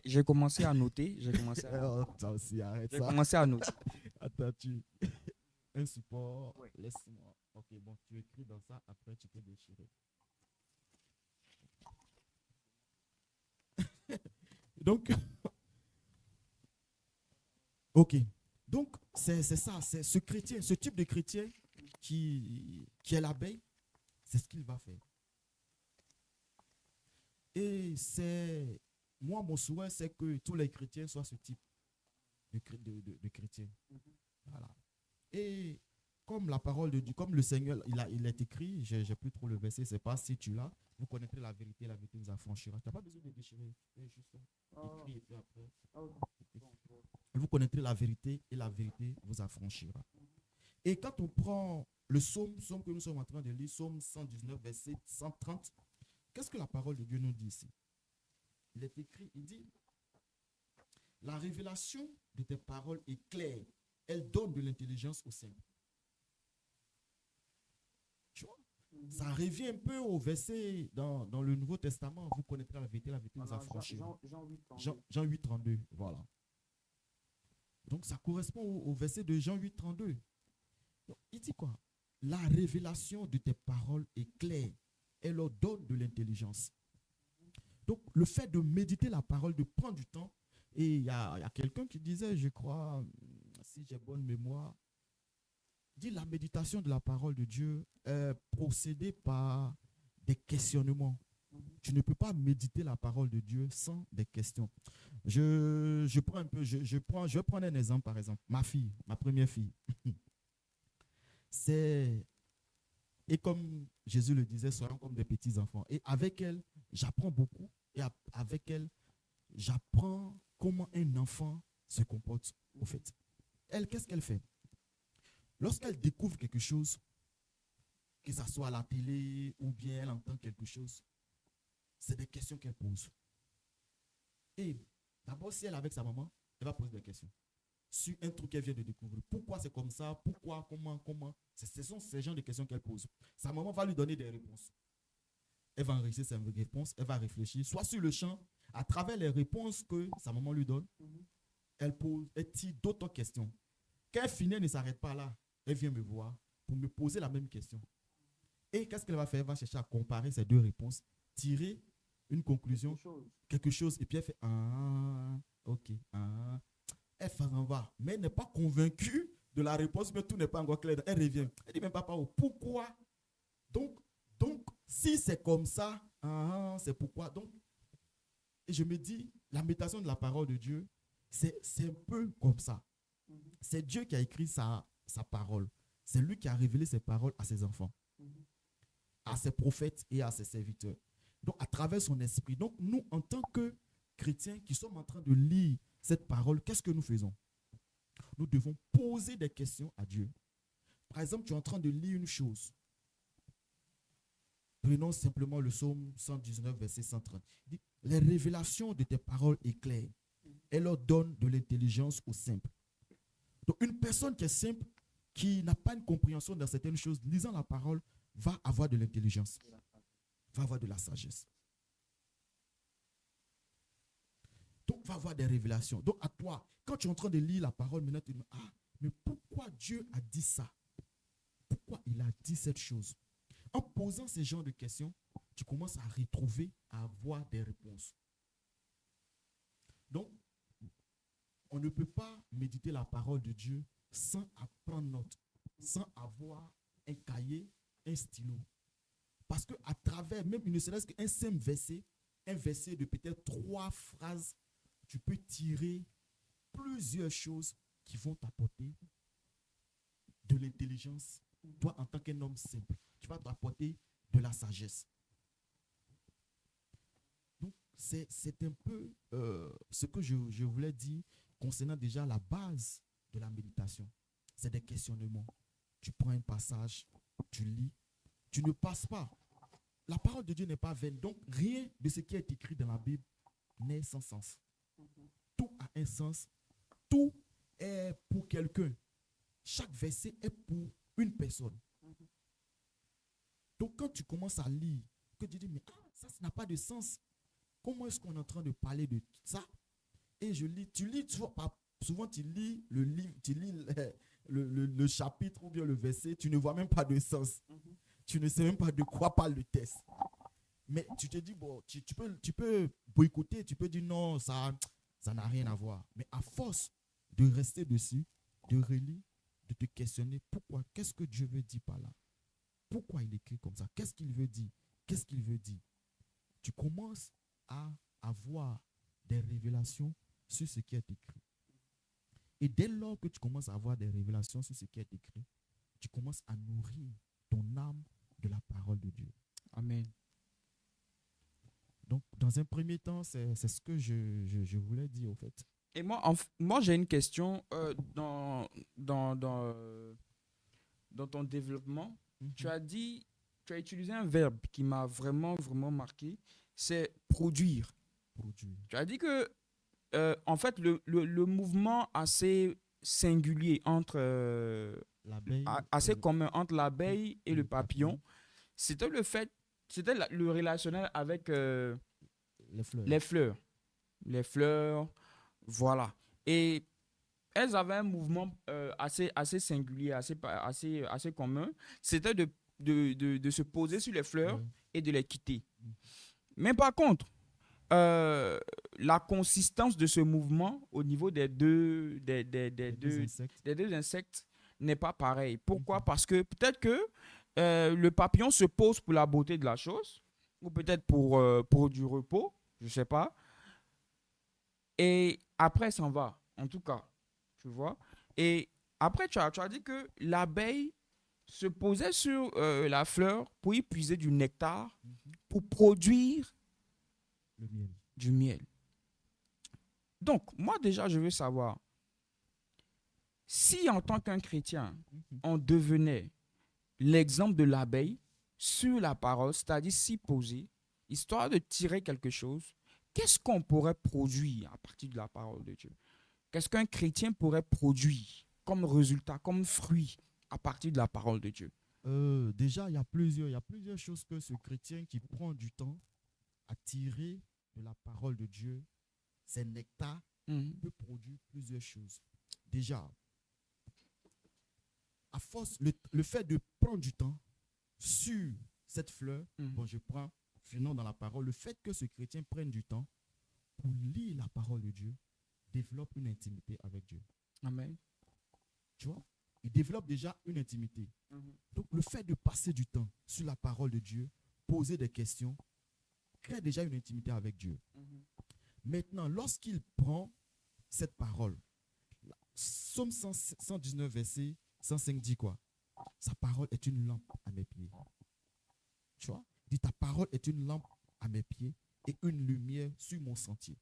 J'ai commencé à noter. Attends aussi, arrête J'ai ça. commencé à noter. Attends, un support, Oui. laisse-moi. Ok, bon, tu écris dans ça, après tu peux déchirer. Donc, ok. Donc, c'est ça, c'est ce chrétien, ce type de chrétien qui est l'abeille, c'est ce qu'il va faire. Et c'est, moi, mon souhait, c'est que tous les chrétiens soient ce type de chrétien. Voilà. Et comme la parole de Dieu, comme le Seigneur, il est écrit, j'ai plus trop le verset, c'est pas si tu l'as, vous connaîtrez la vérité vous affranchira. Tu n'as pas besoin de déchirer, juste écrit et puis après. Vous connaîtrez la vérité et la vérité vous affranchira. Et quand on prend le psaume que nous sommes en train de lire, psaume 119, verset 130, qu'est-ce que la parole de Dieu nous dit ici? Il est écrit, il dit, la révélation de tes paroles est claire, elle donne de l'intelligence au simple. Tu vois? Ça revient un peu au verset dans le Nouveau Testament, vous connaîtrez la vérité vous affranchira. Jean 8, 32, voilà. Donc ça correspond au verset de Jean 8, 32. Donc, il dit quoi? La révélation de tes paroles est claire. Elle leur donne de l'intelligence. Donc le fait de méditer la parole, de prendre du temps, et il y a quelqu'un qui disait, je crois, si j'ai bonne mémoire, dit la méditation de la parole de Dieu est procédée par des questionnements. Tu ne peux pas méditer la parole de Dieu sans des questions. Je prends un peu, je vais prendre un exemple, par exemple. Ma fille, ma première fille. Et comme Jésus le disait, soyons comme des petits enfants. Et avec elle, j'apprends beaucoup. Et avec elle, j'apprends comment un enfant se comporte, au fait. Elle, qu'est-ce qu'elle fait? Lorsqu'elle découvre quelque chose, que ce soit à la télé ou bien elle entend quelque chose, c'est des questions qu'elle pose. Et d'abord, si elle est avec sa maman, elle va poser des questions sur un truc qu'elle vient de découvrir. Pourquoi c'est comme ça? Pourquoi? Comment? Ce sont ces genres de questions qu'elle pose. Sa maman va lui donner des réponses. Elle va enregistrer ses réponses, elle va réfléchir, soit sur le champ, à travers les réponses que sa maman lui donne, elle tire d'autres questions. Quand elle finit, elle ne s'arrête pas là. Elle vient me voir pour me poser la même question. Et qu'est-ce qu'elle va faire? Elle va chercher à comparer ces deux réponses, tirer une conclusion, quelque chose, et puis elle fait ok, elle s'en va, mais elle n'est pas convaincue de la réponse, mais tout n'est pas encore clair. Elle revient. Elle dit même papa, pourquoi? Donc, si c'est comme ça, c'est pourquoi. Donc, et je me dis, la méditation de la parole de Dieu, c'est un peu comme ça. C'est Dieu qui a écrit sa parole. C'est lui qui a révélé ses paroles à ses enfants, à ses prophètes et à ses serviteurs. Donc, à travers son esprit. Donc, nous, en tant que chrétiens qui sommes en train de lire cette parole, qu'est-ce que nous faisons? Nous devons poser des questions à Dieu. Par exemple, tu es en train de lire une chose. Prenons simplement le psaume 119, verset 130. Il dit, les révélations de tes paroles éclairent. Elles leur donnent de l'intelligence aux simples. Donc, une personne qui est simple, qui n'a pas une compréhension dans certaines choses, lisant la parole, va avoir de l'intelligence, va avoir de la sagesse. Donc, va avoir des révélations. Donc, à toi, quand tu es en train de lire la parole, maintenant, tu te dis, mais pourquoi Dieu a dit ça? Pourquoi il a dit cette chose? En posant ce genre de questions, tu commences à retrouver, à avoir des réponses. Donc, on ne peut pas méditer la parole de Dieu sans prendre note, sans avoir un cahier, un stylo. Parce qu'à travers, même ne serait-ce qu'un simple verset, un verset de peut-être 3 phrases, tu peux tirer plusieurs choses qui vont t'apporter de l'intelligence. Toi, en tant qu'un homme simple, tu vas t'apporter de la sagesse. Donc, c'est un peu ce que je voulais dire concernant déjà la base de la méditation. C'est des questionnements. Tu prends un passage, tu lis, tu ne passes pas. La parole de Dieu n'est pas vaine. Donc, rien de ce qui est écrit dans la Bible n'est sans sens. Tout a un sens. Tout est pour quelqu'un. Chaque verset est pour une personne. Donc, quand tu commences à lire, que tu dis, mais ça n'a pas de sens. Comment est-ce qu'on est en train de parler de ça? Et je lis, tu lis, souvent tu lis le livre, tu lis le chapitre ou bien le verset, tu ne vois même pas de sens. Tu ne sais même pas de quoi parle le texte. Mais tu te dis, bon, tu peux boycotter, tu peux dire non, ça n'a rien à voir. Mais à force de rester dessus, de relire, de te questionner, pourquoi, qu'est-ce que Dieu veut dire par là? Pourquoi il écrit comme ça? Qu'est-ce qu'il veut dire? Qu'est-ce qu'il veut dire? Tu commences à avoir des révélations sur ce qui est écrit. Et dès lors que tu commences à avoir des révélations sur ce qui est écrit, tu commences à nourrir ton âme de la parole de Dieu. Amen. Donc, dans un premier temps, c'est ce que je voulais dire, au fait. Et moi j'ai une question dans ton développement. Tu as utilisé un verbe qui m'a vraiment, vraiment marqué, c'est produire. Tu as dit que, en fait, le mouvement assez singulier assez commun entre l'abeille et le papillon, c'était le relationnel avec les fleurs. Les fleurs, voilà. Et elles avaient un mouvement assez singulier, assez commun. C'était de se poser sur les fleurs et de les quitter. Mais par contre, la consistance de ce mouvement au niveau des deux insectes n'est pas pareille. Pourquoi? Parce que peut-être que le papillon se pose pour la beauté de la chose, ou peut-être pour du repos, je ne sais pas. Et après, s'en va, en tout cas, tu vois. Et après, tu as dit que l'abeille se posait sur la fleur pour y puiser du nectar, pour produire du miel. Donc, moi déjà, je veux savoir, si en tant qu'un chrétien, on devenait l'exemple de l'abeille sur la parole, c'est-à-dire s'y poser, histoire de tirer quelque chose, qu'est-ce qu'on pourrait produire à partir de la parole de Dieu? Qu'est-ce qu'un chrétien pourrait produire comme résultat, comme fruit à partir de la parole de Dieu? Déjà, il y a plusieurs choses que ce chrétien qui prend du temps à tirer de la parole de Dieu, ces nectars, peut produire plusieurs choses. Déjà, à force, le fait de prendre du temps sur cette fleur, bon, je prends finalement dans la parole, le fait que ce chrétien prenne du temps pour lire la parole de Dieu, développe une intimité avec Dieu. Amen. Tu vois? Il développe déjà une intimité. Donc, le fait de passer du temps sur la parole de Dieu, poser des questions, crée déjà une intimité avec Dieu. Maintenant, lorsqu'il prend cette parole, Psaume 119, verset 105 dit quoi? Sa parole est une lampe à mes pieds. Tu vois? Il dit, ta parole est une lampe à mes pieds et une lumière sur mon sentier.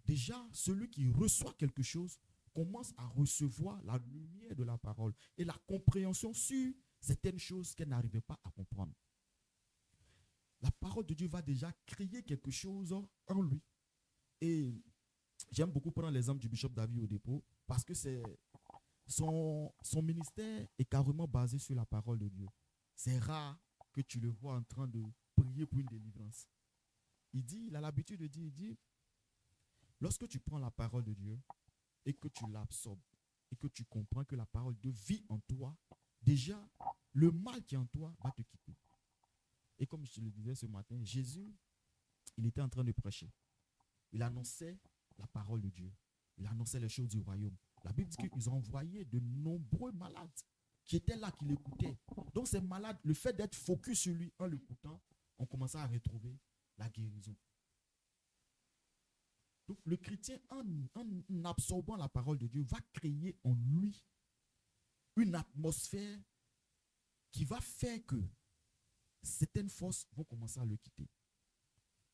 Déjà, celui qui reçoit quelque chose commence à recevoir la lumière de la parole et la compréhension sur certaines choses qu'elle n'arrivait pas à comprendre. La parole de Dieu va déjà créer quelque chose en lui. Et j'aime beaucoup prendre l'exemple du bishop David Oyedepo parce que son ministère est carrément basé sur la parole de Dieu. C'est rare que tu le vois en train de prier pour une délivrance. Il a l'habitude de dire, lorsque tu prends la parole de Dieu et que tu l'absorbes et que tu comprends que la parole de vie en toi, déjà, le mal qui est en toi va te quitter. Et comme je te le disais ce matin, Jésus, il était en train de prêcher. Il annonçait la parole de Dieu. Il annonçait les choses du royaume. La Bible dit qu'ils ont envoyé de nombreux malades qui étaient là, qui l'écoutaient. Donc ces malades, le fait d'être focus sur lui en l'écoutant, on commençait à retrouver la guérison. Donc le chrétien, en absorbant la parole de Dieu, va créer en lui une atmosphère qui va faire que certaines forces vont commencer à le quitter.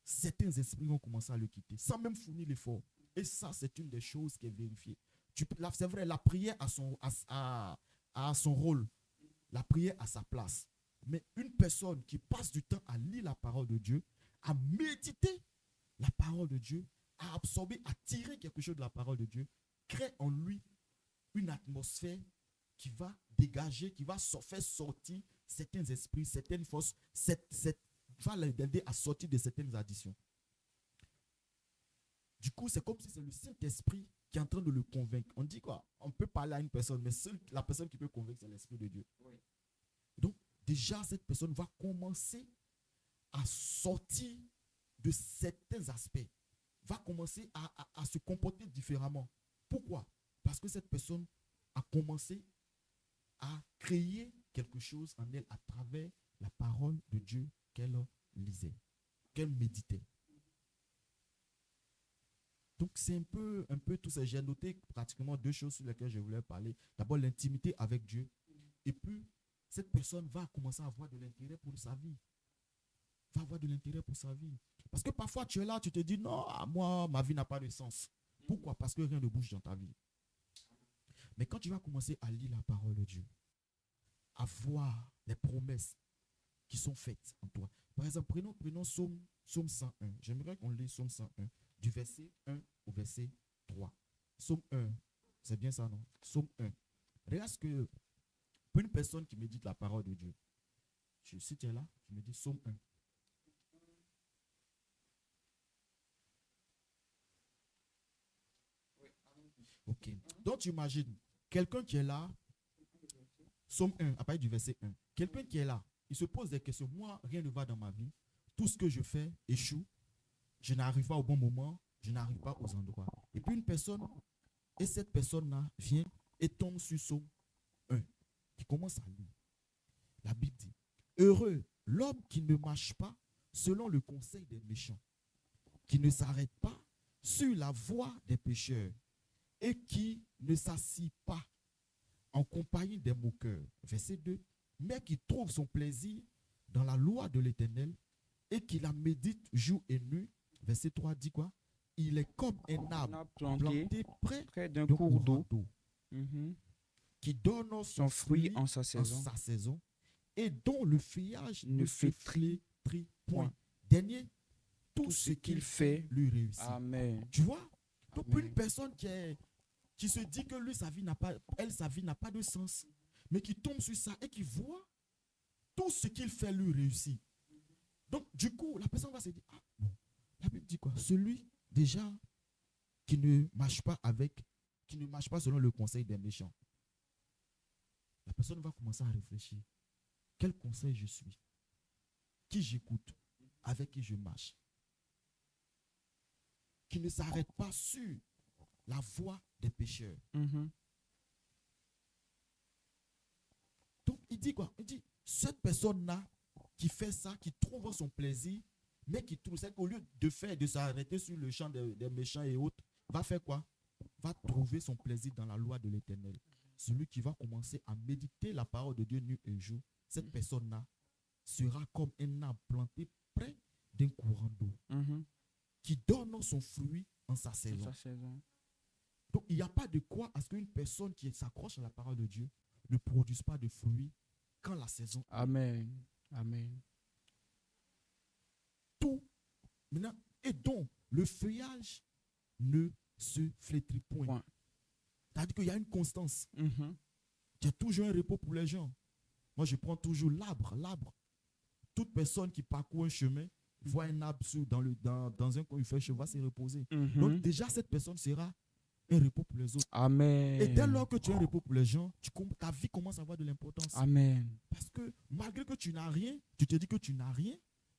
Certains esprits vont commencer à le quitter, sans même fournir l'effort. Et ça, c'est une des choses qui est vérifiée. C'est vrai, la prière a son rôle. La prière a sa place. Mais une personne qui passe du temps à lire la parole de Dieu, à méditer la parole de Dieu, à absorber, à tirer quelque chose de la parole de Dieu, crée en lui une atmosphère qui va dégager, qui va faire sortir certains esprits, certaines forces, va l'aider à sortir de certaines additions. Du coup, c'est comme si c'est le Saint-Esprit qui est en train de le convaincre. On dit quoi? On peut parler à une personne, mais seule la personne qui peut convaincre, c'est l'Esprit de Dieu. Oui. Donc, déjà, cette personne va commencer à sortir de certains aspects, va commencer à se comporter différemment. Pourquoi? Parce que cette personne a commencé à créer quelque chose en elle à travers la parole de Dieu qu'elle lisait, qu'elle méditait. Donc, c'est un peu tout ça. J'ai noté pratiquement deux choses sur lesquelles je voulais parler. D'abord, l'intimité avec Dieu. Et puis, cette personne va commencer à avoir de l'intérêt pour sa vie. Va avoir de l'intérêt pour sa vie. Parce que parfois, tu es là, tu te dis, non, moi, ma vie n'a pas de sens. Pourquoi? Parce que rien ne bouge dans ta vie. Mais quand tu vas commencer à lire la parole de Dieu, à voir les promesses qui sont faites en toi. Par exemple, prenons Psaume 101. J'aimerais qu'on lise Psaume 101, du verset 1 au verset 3. Psaume 1, c'est bien ça, non? Psaume 1. Regarde ce que, pour une personne qui médite la parole de Dieu, si tu es là, tu me dis Psaume 1. Ok. Donc, tu imagines, quelqu'un qui est là, Psaume 1, à partir du verset 1, quelqu'un qui est là, il se pose des questions. Moi, rien ne va dans ma vie. Tout ce que je fais échoue. Je n'arrive pas au bon moment. Je n'arrive pas aux endroits. Et puis une personne, et cette personne-là vient et tombe sur Psaume 1, qui commence à lire. La Bible dit, heureux l'homme qui ne marche pas selon le conseil des méchants, qui ne s'arrête pas sur la voie des pécheurs et qui ne s'assit pas en compagnie des moqueurs. Verset 2, mais qui trouve son plaisir dans la loi de l'Éternel et qui la médite jour et nuit. Verset 3 dit quoi? Il est comme un arbre planté près d'un cours d'eau qui donne son fruit en sa saison et dont le feuillage ne se flétrit point. Dernier, tout ce qu'il fait lui réussit. Amen. Tu vois? Donc, Amen. une personne qui se dit que lui, sa vie n'a pas de sens, mais qui tombe sur ça et qui voit tout ce qu'il fait lui réussit. Donc, du coup, la personne va se dire, ah bon, la Bible dit quoi? Celui, déjà, qui ne marche pas selon le conseil des méchants. La personne va commencer à réfléchir. Quel conseil je suis? Qui j'écoute? Avec qui je marche? Qui ne s'arrête pas sur la voie des pécheurs. Donc, il dit quoi? Il dit, cette personne-là qui fait ça, qui trouve son plaisir, mais qui trouve ça, qu'au lieu de s'arrêter sur le champ des méchants et autres, va faire quoi? Va trouver son plaisir dans la loi de l'Éternel. Celui qui va commencer à méditer la parole de Dieu nuit et jour, cette personne-là sera comme un arbre planté près d'un courant d'eau qui donne son fruit en sa saison. Donc, il n'y a pas de quoi à ce qu'une personne qui s'accroche à la parole de Dieu ne produise pas de fruits quand la saison. Amen. Amen. Tout. Maintenant, et donc, le feuillage ne se flétrit point. C'est-à-dire qu'il y a une constance. Il y a toujours un repos pour les gens. Moi, je prends toujours l'arbre. Toute personne qui parcourt un chemin voit un arbre dans un coin, il fait chemin, va se reposer. Donc, déjà, cette personne sera un repos pour les autres. Amen. Et dès lors que tu es un repos pour les gens, ta vie commence à avoir de l'importance. Amen. Parce que malgré que tu n'as rien, tu te dis que tu n'as rien,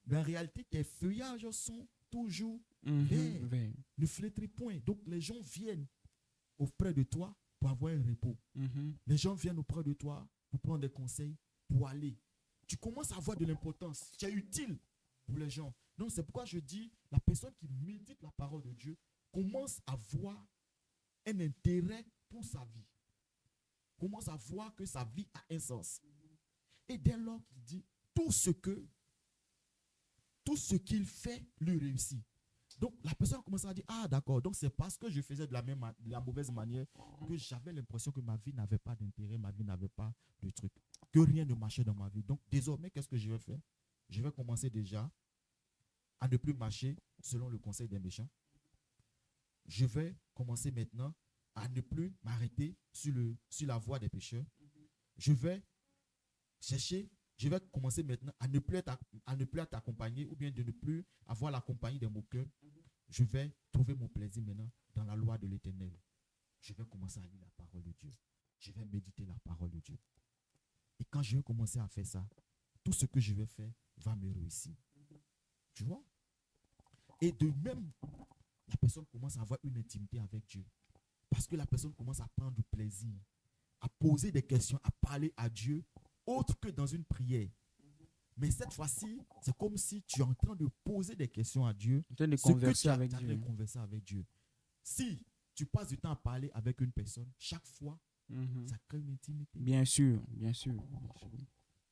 mais en réalité, tes feuillages sont toujours verts. Ne flétris point. Donc, les gens viennent auprès de toi pour avoir un repos. Les gens viennent auprès de toi pour prendre des conseils, pour aller. Tu commences à avoir de l'importance. Tu es utile pour les gens. Donc, c'est pourquoi je dis, la personne qui médite la parole de Dieu commence à voir un intérêt pour sa vie. Commence à voir que sa vie a un sens. Et dès lors qu'il dit, tout ce qu'il fait lui réussit. Donc la personne commence à dire, ah d'accord, donc c'est parce que je faisais de la mauvaise manière que j'avais l'impression que ma vie n'avait pas d'intérêt, ma vie n'avait pas de truc, que rien ne marchait dans ma vie. Donc désormais, qu'est-ce que je vais faire? Je vais commencer déjà à ne plus marcher selon le conseil des méchants. Je vais commencer maintenant à ne plus m'arrêter sur la voie des pécheurs. je vais chercher, je vais commencer maintenant à ne plus être accompagné ou bien de ne plus avoir la compagnie de mon cœur. Je vais trouver mon plaisir maintenant dans la loi de l'Éternel. Je vais commencer à lire la parole de Dieu. Je vais méditer la parole de Dieu. Et quand je vais commencer à faire ça, tout ce que je vais faire va me réussir. Tu vois? Et de même, la personne commence à avoir une intimité avec Dieu. Parce que la personne commence à prendre du plaisir, à poser des questions, à parler à Dieu, autre que dans une prière. Mais cette fois-ci, c'est comme si tu es en train de poser des questions à Dieu, En train de ce que converser tu as avec en train Dieu. de converser avec Dieu. Si tu passes du temps à parler avec une personne, chaque fois, ça crée une intimité. Bien sûr, bien sûr.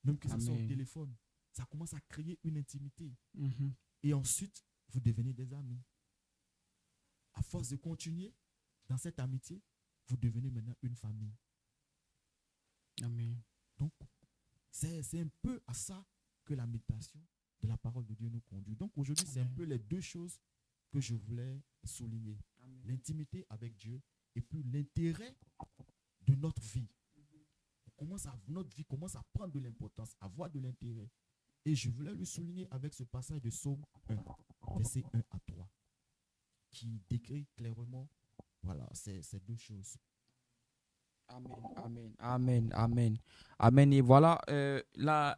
Même que ça soit au Amen. téléphone, ça commence à créer une intimité. Mhm. Et ensuite, vous devenez des amis. À force de continuer dans cette amitié, vous devenez maintenant une famille. Amen. Donc, c'est un peu à ça que la méditation de la parole de Dieu nous conduit. Donc, aujourd'hui, c'est un peu les deux choses que je voulais souligner. L'intimité avec Dieu et puis l'intérêt de notre vie. Notre vie commence à prendre de l'importance, à avoir de l'intérêt. Et je voulais le souligner avec ce passage de Psaume 1, versets 1 à 3, qui décrit clairement, voilà, ces deux choses. Amen, amen, amen, amen, amen. Et voilà,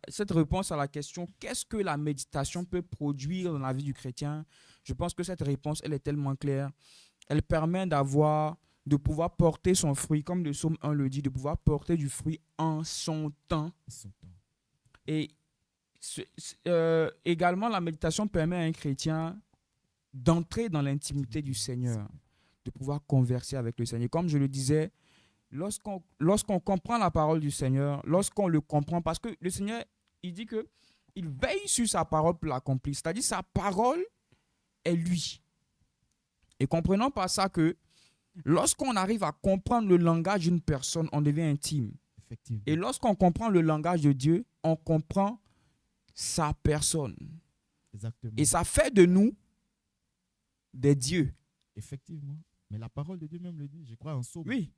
cette réponse à la question, qu'est-ce que la méditation peut produire dans la vie du chrétien? Je pense que cette réponse, elle est tellement claire. Elle permet de pouvoir porter son fruit, comme le psaume 1 le dit, de pouvoir porter du fruit en son temps. Et également, la méditation permet à un chrétien d'entrer dans l'intimité du Seigneur, de pouvoir converser avec le Seigneur. Comme je le disais, lorsqu'on comprend la parole du Seigneur, lorsqu'on le comprend, parce que le Seigneur, il dit que il veille sur sa parole pour l'accomplir. C'est-à-dire sa parole est lui. Et comprenons par ça que lorsqu'on arrive à comprendre le langage d'une personne, on devient intime. Et lorsqu'on comprend le langage de Dieu, on comprend sa personne. Exactement. Et ça fait de nous des dieux. Effectivement. Mais la parole de Dieu même le dit, je crois en Psaume. Oui.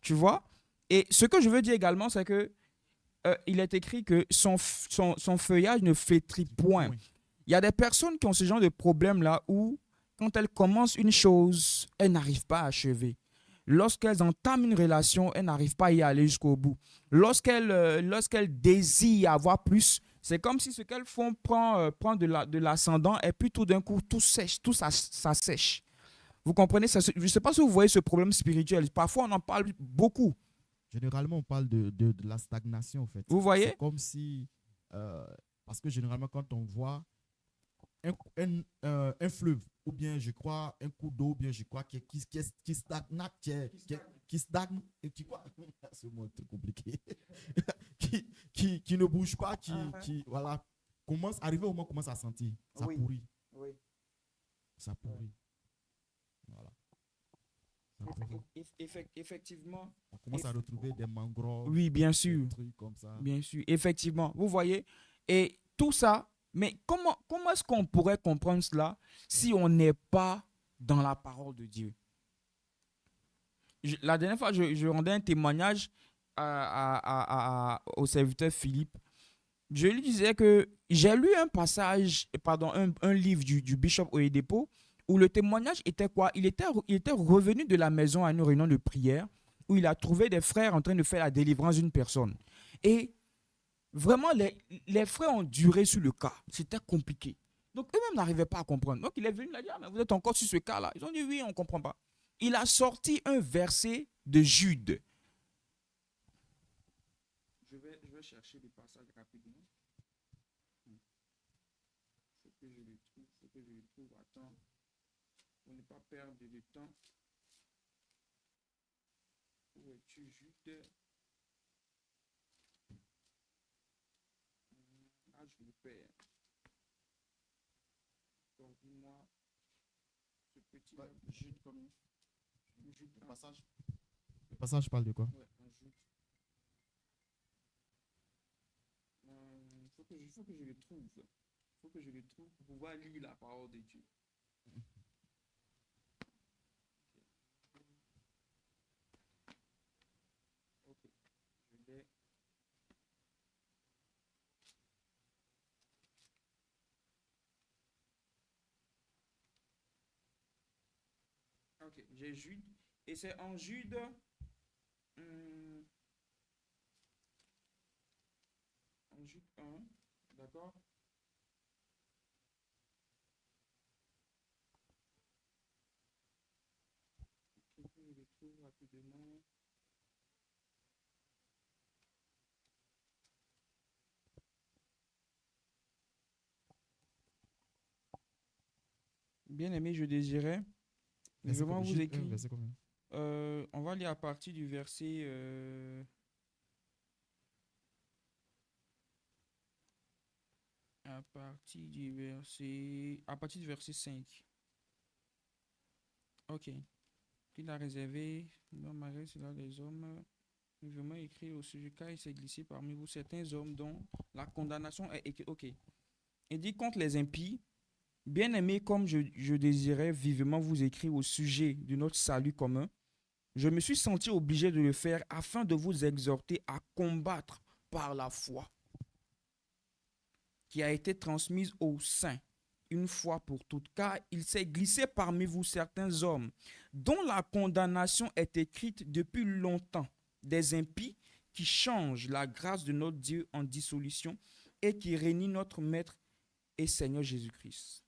Tu vois? Et ce que je veux dire également, c'est que il est écrit que son feuillage ne flétrit point. Il y a des personnes qui ont ce genre de problème-là où, quand elles commencent une chose, elles n'arrivent pas à achever. Lorsqu'elles entament une relation, elles n'arrivent pas à y aller jusqu'au bout. Lorsqu'elles désirent avoir plus, c'est comme si ce qu'elles font prend de l'ascendant et puis tout d'un coup, tout sèche, tout ça sèche. Vous comprenez? Je ne sais pas si vous voyez ce problème spirituel. Parfois, on en parle beaucoup. Généralement, on parle de la stagnation, en fait. Vous voyez? C'est comme si... parce que généralement, quand on voit un fleuve, ou bien, je crois, un coup d'eau, ou bien, je crois, qui stagne, qui stagne, et qui quoi? C'est un mot très compliqué. qui ne bouge pas, qui voilà, arrivé au moment où on commence à sentir, ça pourrit. Oui. Ça pourrit. Voilà. Effectivement. On commence à retrouver des mangroves. Oui, bien sûr. Des trucs comme ça. Bien sûr, effectivement. Vous voyez? Et tout ça, mais comment est-ce qu'on pourrait comprendre cela si on n'est pas dans la parole de Dieu? La dernière fois, je rendais un témoignage au serviteur Philippe. Je lui disais que j'ai lu un passage, pardon, un livre du Bishop Oyedepo, où le témoignage était quoi? Il était revenu de la maison à une réunion de prière où il a trouvé des frères en train de faire la délivrance d'une personne. Et vraiment, les frères ont duré sur le cas. C'était compliqué. Donc, eux-mêmes n'arrivaient pas à comprendre. Donc, il est venu, il a dit, ah, mais vous êtes encore sur ce cas-là. Ils ont dit, oui, on ne comprend pas. Il a sorti un verset de Jude. Je vais chercher le passage rapidement. Faut que je le trouve. Attends. Pour ne pas perdre de temps. Où es-tu, Jude? Ah, je le perds. Donc, moi, ce petit Jude comme... Le passage parle de quoi? Ouais, un Jude. Faut que je le trouve. Faut que je le trouve pour pouvoir lire la parole de Dieu. Ok. Je l'ai. Ok, j'ai Jude. Et c'est en Jude. hum, en Jude 1. D'accord? Je le trouve rapidement. Bien aimé, je désirais vivement vous Jude 1, écrire. verset combien? On va lire à partir du verset. À partir du verset 5. Ok. Qu'il a réservé, non, malgré cela, les hommes, vivement écrit au sujet, car il s'est glissé parmi vous certains hommes dont la condamnation est écrite. Ok. Il dit contre les impies, bien-aimés, comme je désirais vivement vous écrire au sujet de notre salut commun, je me suis senti obligé de le faire afin de vous exhorter à combattre par la foi qui a été transmise aux saints une fois pour toutes, car il s'est glissé parmi vous certains hommes dont la condamnation est écrite depuis longtemps, des impies qui changent la grâce de notre Dieu en dissolution et qui réunissent notre Maître et Seigneur Jésus-Christ.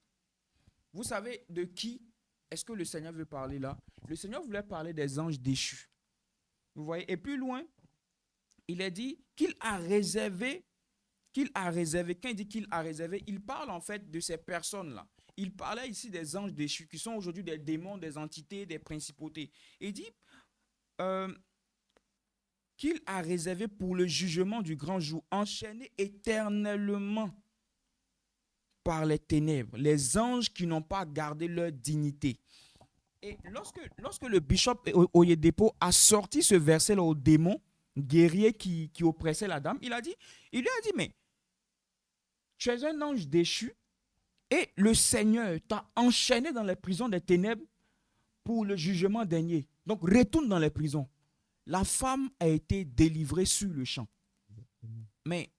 Vous savez de qui est-ce que le Seigneur veut parler là? Le Seigneur voulait parler des anges déchus. Vous voyez? Et plus loin, il est dit qu'il a réservé. Quand il dit qu'il a réservé, il parle en fait de ces personnes-là. Il parlait ici des anges déchus, qui sont aujourd'hui des démons, des entités, des principautés. Il dit euh, qu'il a réservé pour le jugement du grand jour, enchaînés éternellement par les ténèbres, les anges qui n'ont pas gardé leur dignité. Et lorsque le bishop Oyedepo a sorti ce verset-là au démon, guerrier qui oppressait la dame, il lui a dit, mais tu es un ange déchu et le Seigneur t'a enchaîné dans les prisons des ténèbres pour le jugement dernier. Donc retourne dans les prisons. La femme a été délivrée sur le champ. Mais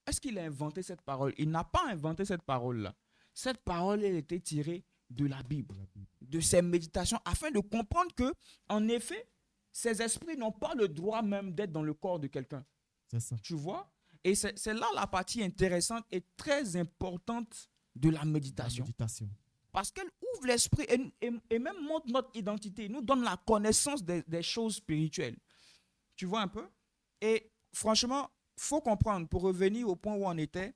est-ce qu'il a inventé cette parole? Il n'a pas inventé cette parole-là. Cette parole, elle était tirée de la Bible, de ses méditations, afin de comprendre que, en effet, ces esprits n'ont pas le droit même d'être dans le corps de quelqu'un. C'est ça. Tu vois? Et c'est là la partie intéressante et très importante de la méditation. La méditation. Parce qu'elle ouvre l'esprit et même montre notre identité, nous donne la connaissance des choses spirituelles. Tu vois un peu? Et franchement, il faut comprendre, pour revenir au point où on était,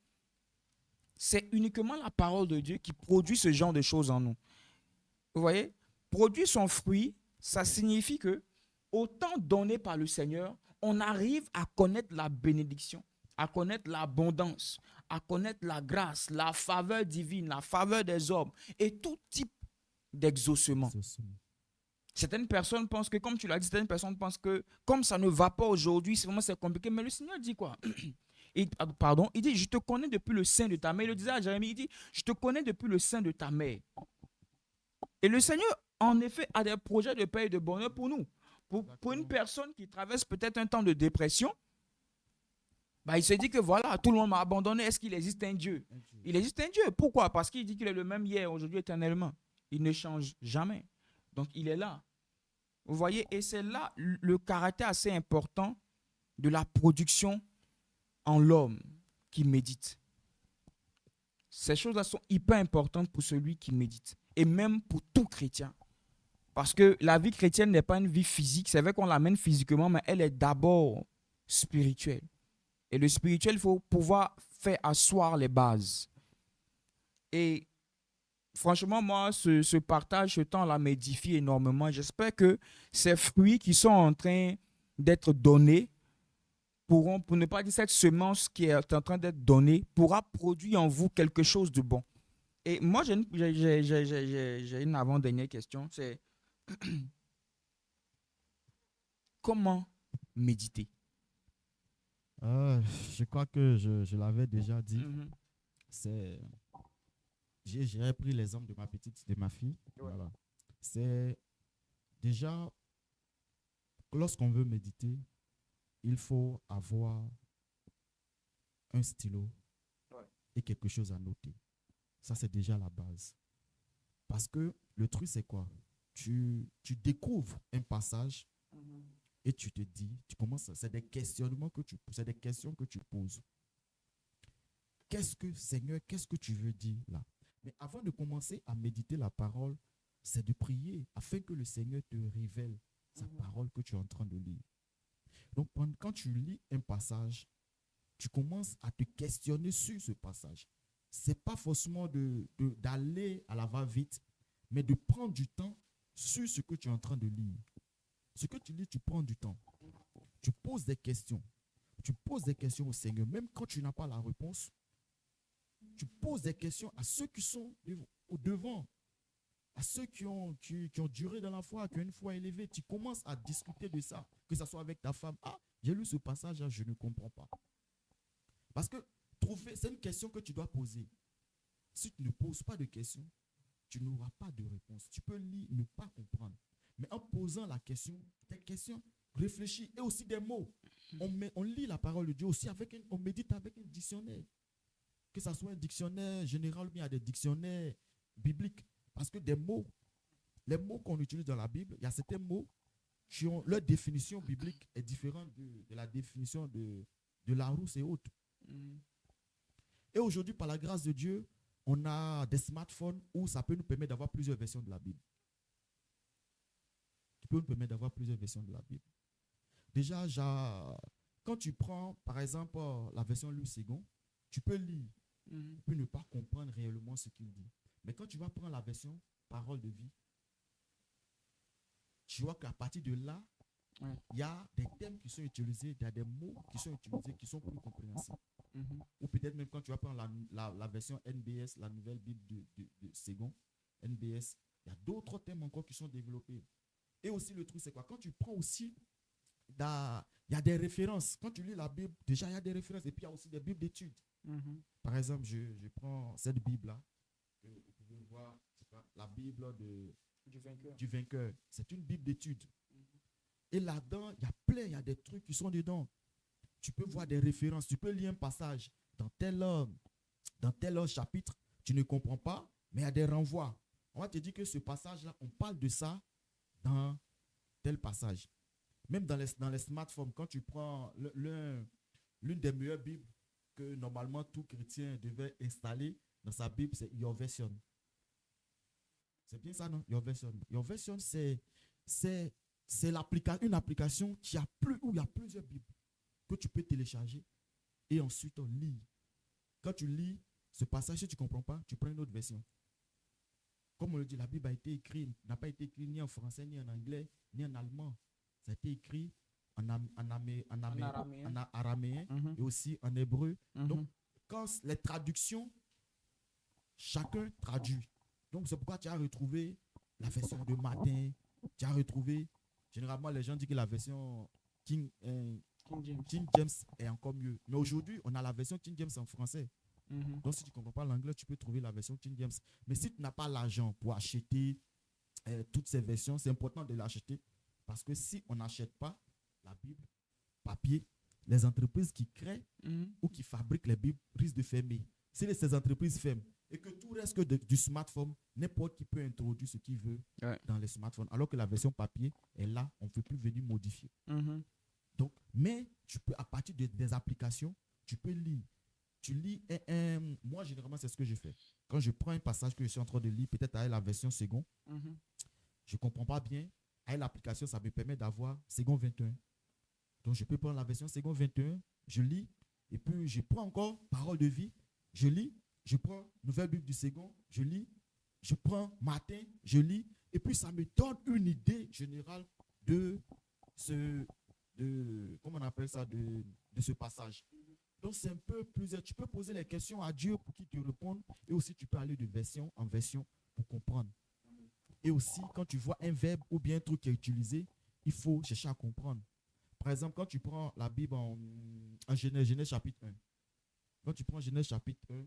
c'est uniquement la parole de Dieu qui produit ce genre de choses en nous. Vous voyez? Produire son fruit, ça signifie que, autant donné par le Seigneur, on arrive à connaître la bénédiction, à connaître l'abondance, à connaître la grâce, la faveur divine, la faveur des hommes et tout type d'exaucement. Certaines personnes pensent que, comme tu l'as dit, certaines personnes pensent que comme ça ne va pas aujourd'hui, c'est compliqué. Mais le Seigneur dit quoi? Il dit, je te connais depuis le sein de ta mère. Il le disait à Jérémie, il dit, je te connais depuis le sein de ta mère. Et le Seigneur, en effet, a des projets de paix et de bonheur pour nous. Pour une personne qui traverse peut-être un temps de dépression, bah, il se dit que voilà, tout le monde m'a abandonné. Est-ce qu'il existe un Dieu? Il existe un Dieu. Pourquoi? Parce qu'il dit qu'il est le même hier, aujourd'hui, éternellement. Il ne change jamais. Donc, il est là. Vous voyez? Et c'est là le caractère assez important de la production en l'homme qui médite. Ces choses-là sont hyper importantes pour celui qui médite. Et même pour tout chrétien. Parce que la vie chrétienne n'est pas une vie physique. C'est vrai qu'on l'amène physiquement, mais elle est d'abord spirituelle. Et le spirituel, il faut pouvoir faire asseoir les bases. Et franchement, moi, ce partage, ce temps-là m'édifie énormément. J'espère que ces fruits qui sont en train d'être donnés pourront, pour ne pas dire cette semence qui est en train d'être donnée, pourra produire en vous quelque chose de bon. Et moi, j'ai une avant-dernière question. C'est comment méditer? Je crois que je l'avais déjà dit. Mhm. C'est, j'ai repris l'exemple de ma petite, de ma fille. Ouais. Voilà. C'est déjà, lorsqu'on veut méditer, il faut avoir un stylo Ouais. et quelque chose à noter. Ça, c'est déjà la base. Parce que le truc, c'est quoi? tu découvres un passage Mhm. et tu te dis, tu commences, c'est des questionnements que tu poses, c'est des questions que tu poses. Seigneur, qu'est-ce que tu veux dire là? Mais avant de commencer à méditer la parole, c'est de prier afin que le Seigneur te révèle sa parole que tu es en train de lire. Donc, quand tu lis un passage, tu commences à te questionner sur ce passage. Ce n'est pas forcément d'aller à la va-vite, mais de prendre du temps sur ce que tu es en train de lire. Ce que tu lis, tu prends du temps. Tu poses des questions. Tu poses des questions au Seigneur. Même quand tu n'as pas la réponse, tu poses des questions à ceux qui sont au devant, à ceux qui ont duré dans la foi, qui ont une foi élevée. Tu commences à discuter de ça, que ce soit avec ta femme. Ah, j'ai lu ce passage, je ne comprends pas. Parce que c'est une question que tu dois poser. Si tu ne poses pas de questions, tu n'auras pas de réponse. Tu peux lire, ne pas comprendre. Mais en posant la question, des questions, réfléchis. Et aussi des mots. On lit la parole de Dieu aussi on médite avec un dictionnaire. Que ce soit un dictionnaire général ou bien des dictionnaires bibliques. Parce que les mots qu'on utilise dans la Bible, il y a certains mots qui ont leur définition biblique est différente de la définition de Larousse et autres. Et aujourd'hui, par la grâce de Dieu, on a des smartphones où ça peut nous permettre d'avoir plusieurs versions de la Bible. Qui peut nous permettre d'avoir plusieurs versions de la Bible. Déjà, quand tu prends, par exemple, la version Louis II, tu peux lire, tu peux ne pas comprendre réellement ce qu'il dit. Mais quand tu vas prendre la version Parole de vie, tu vois qu'à partir de là, il y a des thèmes qui sont utilisés, il y a des mots qui sont utilisés qui sont plus compréhensibles. Ou peut-être même quand tu vas prendre la version NBS, la nouvelle Bible de Second, NBS, il y a d'autres thèmes encore qui sont développés. Et aussi le truc, c'est quoi? Quand tu prends aussi, il y a des références. Quand tu lis la Bible, déjà il y a des références. Et puis il y a aussi des Bibles d'études. Par exemple, je prends cette Bible-là, que vous pouvez voir, la Bible du vainqueur. C'est une Bible d'études. Et là-dedans, il y a des trucs qui sont dedans. Tu peux voir des références, tu peux lire un passage dans tel chapitre, tu ne comprends pas, mais il y a des renvois. On va te dire que ce passage-là, on parle de ça dans tel passage. Même dans les smartphones, quand tu prends l'une des meilleures Bibles que normalement tout chrétien devait installer dans sa Bible, c'est Your Version. C'est bien ça, non? Your Version. Your Version, c'est une application où il y a plusieurs Bibles que tu peux télécharger et ensuite on lit. Quand tu lis ce passage, si tu ne comprends pas, tu prends une autre version. Comme on le dit, la Bible n'a pas été écrite ni en français, ni en anglais, ni en allemand. Ça a été écrit en araméen et aussi en hébreu. Donc, quand les traductions, chacun traduit. Donc, c'est pourquoi tu as retrouvé la version de Martin, tu as retrouvé, généralement, les gens disent que la version King James est encore mieux. Mais aujourd'hui, on a la version King James en français. Donc, si tu ne comprends pas l'anglais, tu peux trouver la version King James. Mais si tu n'as pas l'argent pour acheter toutes ces versions, c'est important de l'acheter. Parce que si on n'achète pas la Bible papier, les entreprises qui créent ou qui fabriquent les Bibles risquent de fermer. Si ces entreprises ferment et que tout reste que du smartphone, n'importe qui peut introduire ce qu'il veut dans les smartphones. Alors que la version papier est là, on ne peut plus venir modifier. Donc, mais tu peux, à partir des applications, tu peux lire. Tu lis moi, généralement, c'est ce que je fais. Quand je prends un passage que je suis en train de lire, peut-être avec la version second, je ne comprends pas bien. Avec l'application, ça me permet d'avoir second 21. Donc, je peux prendre la version second 21, je lis, et puis je prends encore Parole de vie, je lis, je prends Nouvelle Bible du second, je lis, je prends Matin, je lis, et puis ça me donne une idée générale de comment on appelle ça, de ce passage. Donc, c'est un peu plusieurs. Tu peux poser les questions à Dieu pour qu'il te réponde, et aussi tu peux aller de version en version pour comprendre. Et aussi, quand tu vois un verbe ou bien un truc qui est utilisé, il faut chercher à comprendre. Par exemple, quand tu prends la Bible en Genèse chapitre 1, quand tu prends Genèse chapitre 1,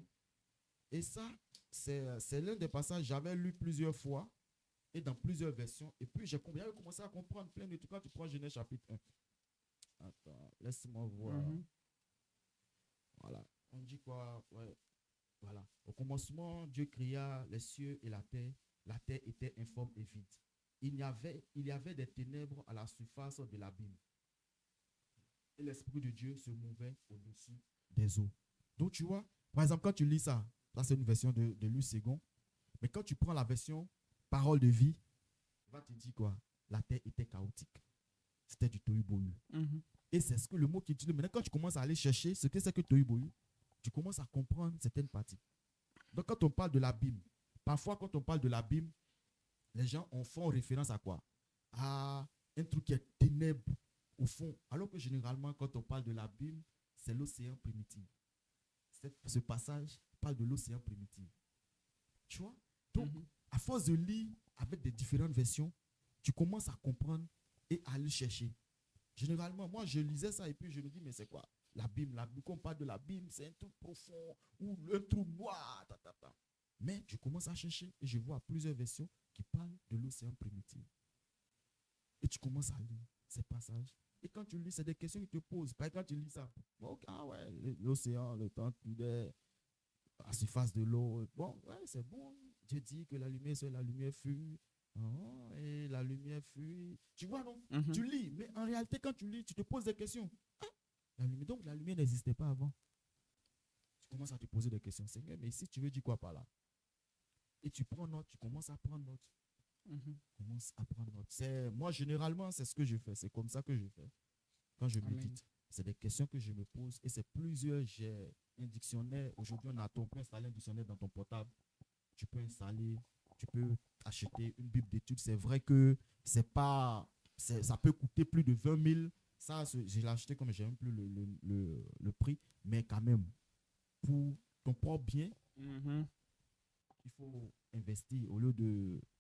et ça, c'est l'un des passages que j'avais lu plusieurs fois et dans plusieurs versions. Et puis, j'ai commencé à comprendre plein de trucs quand tu prends Genèse chapitre 1. Attends, laisse-moi voir. Voilà. On dit quoi? Ouais. Voilà. Au commencement, Dieu créa les cieux et la terre. La terre était informe et vide. il y avait des ténèbres à la surface de l'abîme. Et l'Esprit de Dieu se mouvait au-dessus des eaux. Donc, tu vois, par exemple, quand tu lis ça, là, c'est une version de Louis II, mais quand tu prends la version parole de vie, il va te dire quoi? La terre était chaotique. C'était du tohu-bohu. Et c'est ce que le mot qui utilise. Maintenant, quand tu commences à aller chercher ce que c'est que tohu-bohu, tu commences à comprendre certaines parties. Donc, quand on parle de l'abîme, parfois, quand on parle de l'abîme, les gens font référence à quoi? À un truc qui est ténèbre au fond. Alors que généralement, quand on parle de l'abîme, c'est l'océan primitif. Ce passage parle de l'océan primitif. Tu vois? Donc, à force de lire avec des différentes versions, tu commences à comprendre et à aller chercher. Généralement, moi, je lisais ça et puis je me dis, mais c'est quoi? L'abîme, quand on parle de l'abîme, c'est un truc profond ou un trou noir. Mais je commence à chercher et je vois plusieurs versions qui parlent de l'océan primitif. Et tu commences à lire ces passages. Et quand tu lis, c'est des questions qui te posent. Par exemple, quand tu lis ça, okay, ah ouais, l'océan, le temps à la surface de l'eau. Bon, ouais, c'est bon. Dieu dit que la lumière, c'est la lumière fut. Oh, et la lumière fut. Tu vois, non? Tu lis, mais en réalité, quand tu lis, tu te poses des questions. Ah, la lumière, donc la lumière n'existait pas avant. Tu commences à te poser des questions. Seigneur, mais ici, tu veux dire quoi par là? Et tu prends note, tu commences à prendre note. Commence à prendre note. Moi, généralement, c'est ce que je fais. C'est comme ça que je fais. Quand je médite, c'est des questions que je me pose. Et c'est plusieurs. J'ai un dictionnaire. Aujourd'hui, on peut installer un dictionnaire dans ton portable. Tu peux installer, tu peux acheter une Bible d'études. C'est vrai que ça peut coûter plus de 20 000. Ça, je l'ai acheté comme je n'aime plus le prix. Mais quand même, pour ton propre bien, il faut investir au lieu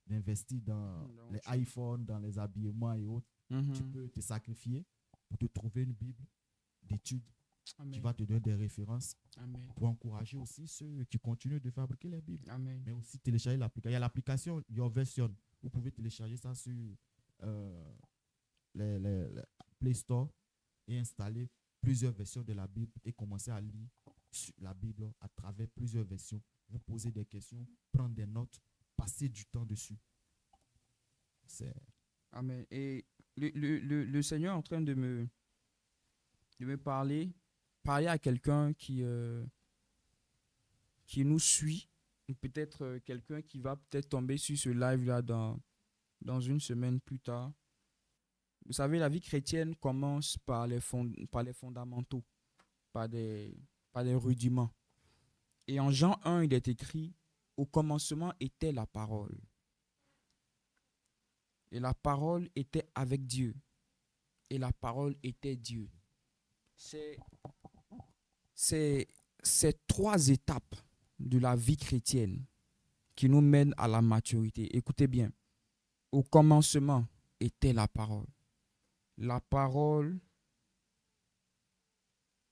d'investir dans les iPhones, dans les habillements et autres. Tu peux te sacrifier pour te trouver une Bible d'études qui va te donner des références. Pour encourager aussi ceux qui continuent de fabriquer les Bibles. Mais aussi télécharger l'application. Il y a l'application Your Version. Vous pouvez télécharger ça sur les Play Store et installer plusieurs versions de la Bible et commencer à lire la Bible à travers plusieurs versions. Vous posez des questions, prendre des notes, passer du temps dessus. Amen. Et le Seigneur est en train de me parler à quelqu'un qui nous suit, peut-être quelqu'un qui va peut-être tomber sur ce live-là dans une semaine plus tard. Vous savez, la vie chrétienne commence par les fondamentaux, par des rudiments. Et en Jean 1, il est écrit, au commencement était la parole. Et la parole était avec Dieu. Et la parole était Dieu. C'est ces trois étapes de la vie chrétienne qui nous mènent à la maturité. Écoutez bien. Au commencement était la parole. La parole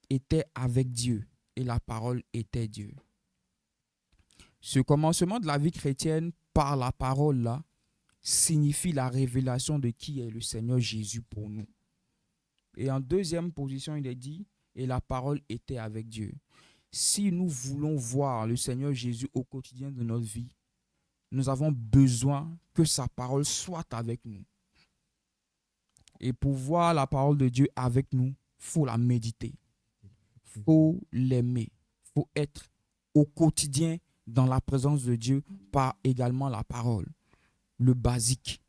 était avec Dieu. Et la parole était Dieu. Ce commencement de la vie chrétienne par la parole là signifie la révélation de qui est le Seigneur Jésus pour nous. Et en deuxième position, il est dit, et la parole était avec Dieu. Si nous voulons voir le Seigneur Jésus au quotidien de notre vie, nous avons besoin que sa parole soit avec nous. Et pour voir la parole de Dieu avec nous, il faut la méditer. Il faut l'aimer. Il faut être au quotidien dans la présence de Dieu par également la parole. Le basique.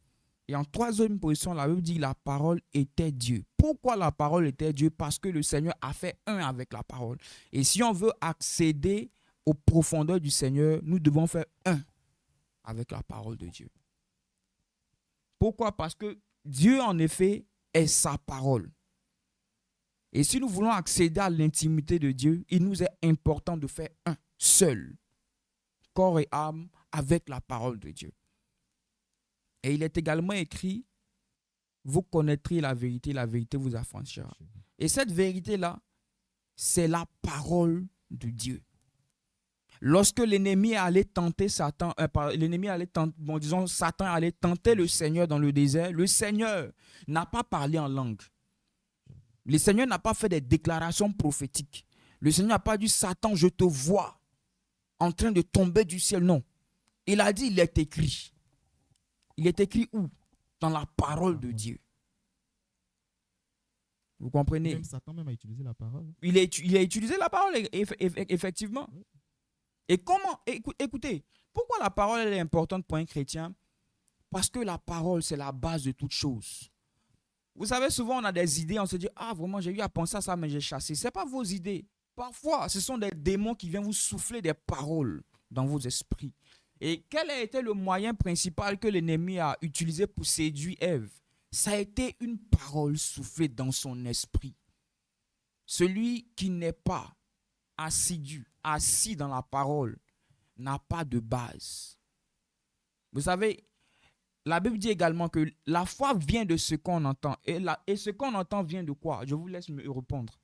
Et en troisième position, la Bible dit la parole était Dieu. Pourquoi la parole était Dieu? Parce que le Seigneur a fait un avec la parole. Et si on veut accéder aux profondeurs du Seigneur, nous devons faire un avec la parole de Dieu. Pourquoi? Parce que Dieu, en effet, est sa parole. Et si nous voulons accéder à l'intimité de Dieu, il nous est important de faire un seul, corps et âme, avec la parole de Dieu. Et il est également écrit, vous connaîtrez la vérité vous affranchira. Et cette vérité-là, c'est la parole de Dieu. Lorsque l'ennemi allait tenter Satan, Satan allait tenter le Seigneur dans le désert, le Seigneur n'a pas parlé en langue. Le Seigneur n'a pas fait des déclarations prophétiques. Le Seigneur n'a pas dit, Satan, je te vois en train de tomber du ciel. Non. Il a dit, il est écrit. Il est écrit où? dans la parole de Dieu. Vous comprenez? Même Satan même a utilisé la parole. Il a utilisé la parole, effectivement. Oui. Et comment, écoutez, pourquoi la parole elle est importante pour un chrétien? Parce que la parole, c'est la base de toute chose. Vous savez, souvent on a des idées, on se dit, ah vraiment, j'ai eu à penser à ça, mais j'ai chassé. Ce n'est pas vos idées. Parfois, ce sont des démons qui viennent vous souffler des paroles dans vos esprits. Et quel a été le moyen principal que l'ennemi a utilisé pour séduire Ève? Ça a été une parole soufflée dans son esprit. Celui qui n'est pas assidu, assis dans la parole, n'a pas de base. Vous savez, la Bible dit également que la foi vient de ce qu'on entend. Et ce qu'on entend vient de quoi? Je vous laisse me répondre.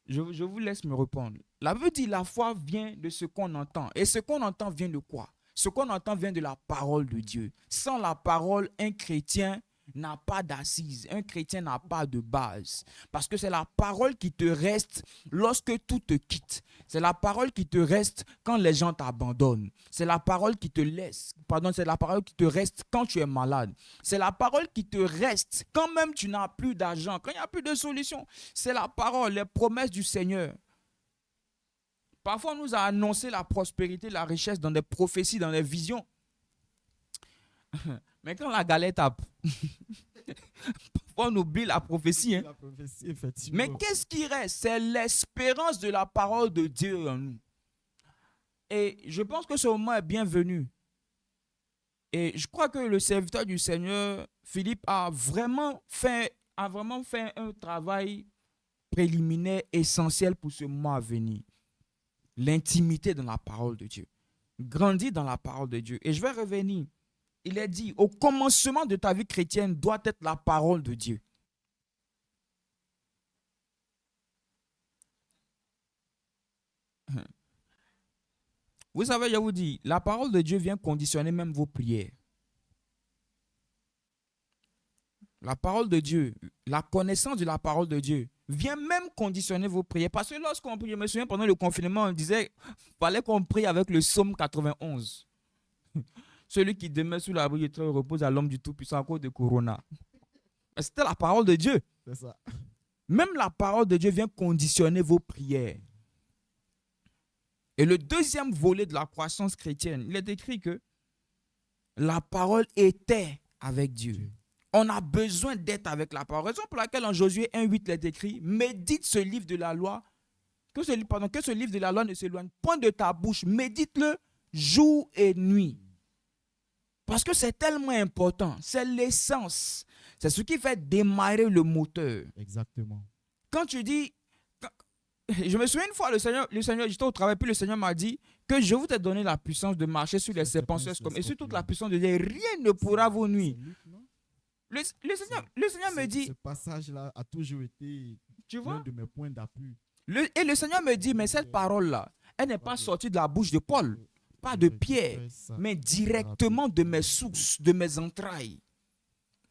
Je vous laisse me répondre. La Bible dit la foi vient de ce qu'on entend. Et ce qu'on entend vient de quoi? Ce qu'on entend vient de la parole de Dieu. Sans la parole, un chrétien n'a pas d'assise. Un chrétien n'a pas de base. Parce que c'est la parole qui te reste lorsque tout te quitte. C'est la parole qui te reste quand les gens t'abandonnent. C'est la parole qui te laisse. Pardon, c'est la parole qui te reste quand tu es malade. C'est la parole qui te reste quand même tu n'as plus d'argent, quand il n'y a plus de solution. C'est la parole, les promesses du Seigneur. Parfois, on nous a annoncé la prospérité, la richesse dans des prophéties, dans des visions. Mais quand la galette tape, parfois on oublie la prophétie. Hein. La prophétie, effectivement. Mais qu'est-ce qui reste? C'est l'espérance de la parole de Dieu en nous. Et je pense que ce moment est bienvenu. Et je crois que le serviteur du Seigneur, Philippe, a vraiment fait un travail préliminaire essentiel pour ce mois à venir. L'intimité dans la parole de Dieu. Grandir dans la parole de Dieu. Et je vais revenir. Il est dit, au commencement de ta vie chrétienne doit être la parole de Dieu. Vous savez, je vous dis, la parole de Dieu vient conditionner même vos prières. La parole de Dieu, la connaissance de la parole de Dieu vient même conditionner vos prières. Parce que lorsqu'on prie, je me souviens pendant le confinement, on disait, il fallait qu'on prie avec le psaume 91. Celui qui demeure sous l'abri du trône repose à l'homme du Tout-Puissant à cause de Corona. C'était la parole de Dieu. C'est ça. Même la parole de Dieu vient conditionner vos prières. Et le deuxième volet de la croissance chrétienne, il est écrit que la parole était avec Dieu. On a besoin d'être avec la parole. Raison pour laquelle en Josué 1,8 il est écrit, médite ce livre de la loi, que ce livre de la loi ne s'éloigne point de ta bouche, médite-le jour et nuit. Parce que c'est tellement important, c'est l'essence, c'est ce qui fait démarrer le moteur. Exactement. Quand tu dis, je me souviens une fois, le Seigneur, j'étais au travail, puis le Seigneur m'a dit que je vous ai donné la puissance de marcher sur les serpents, et sur toute la puissance de Dieu, rien ne pourra vous nuire. Le Seigneur me dit, ce passage-là a toujours été l'un de mes points d'appui. Et le Seigneur me dit, mais cette parole-là, elle n'est pas sortie de la bouche de Paul, pas de Pierre, mais directement de mes sources, de mes entrailles.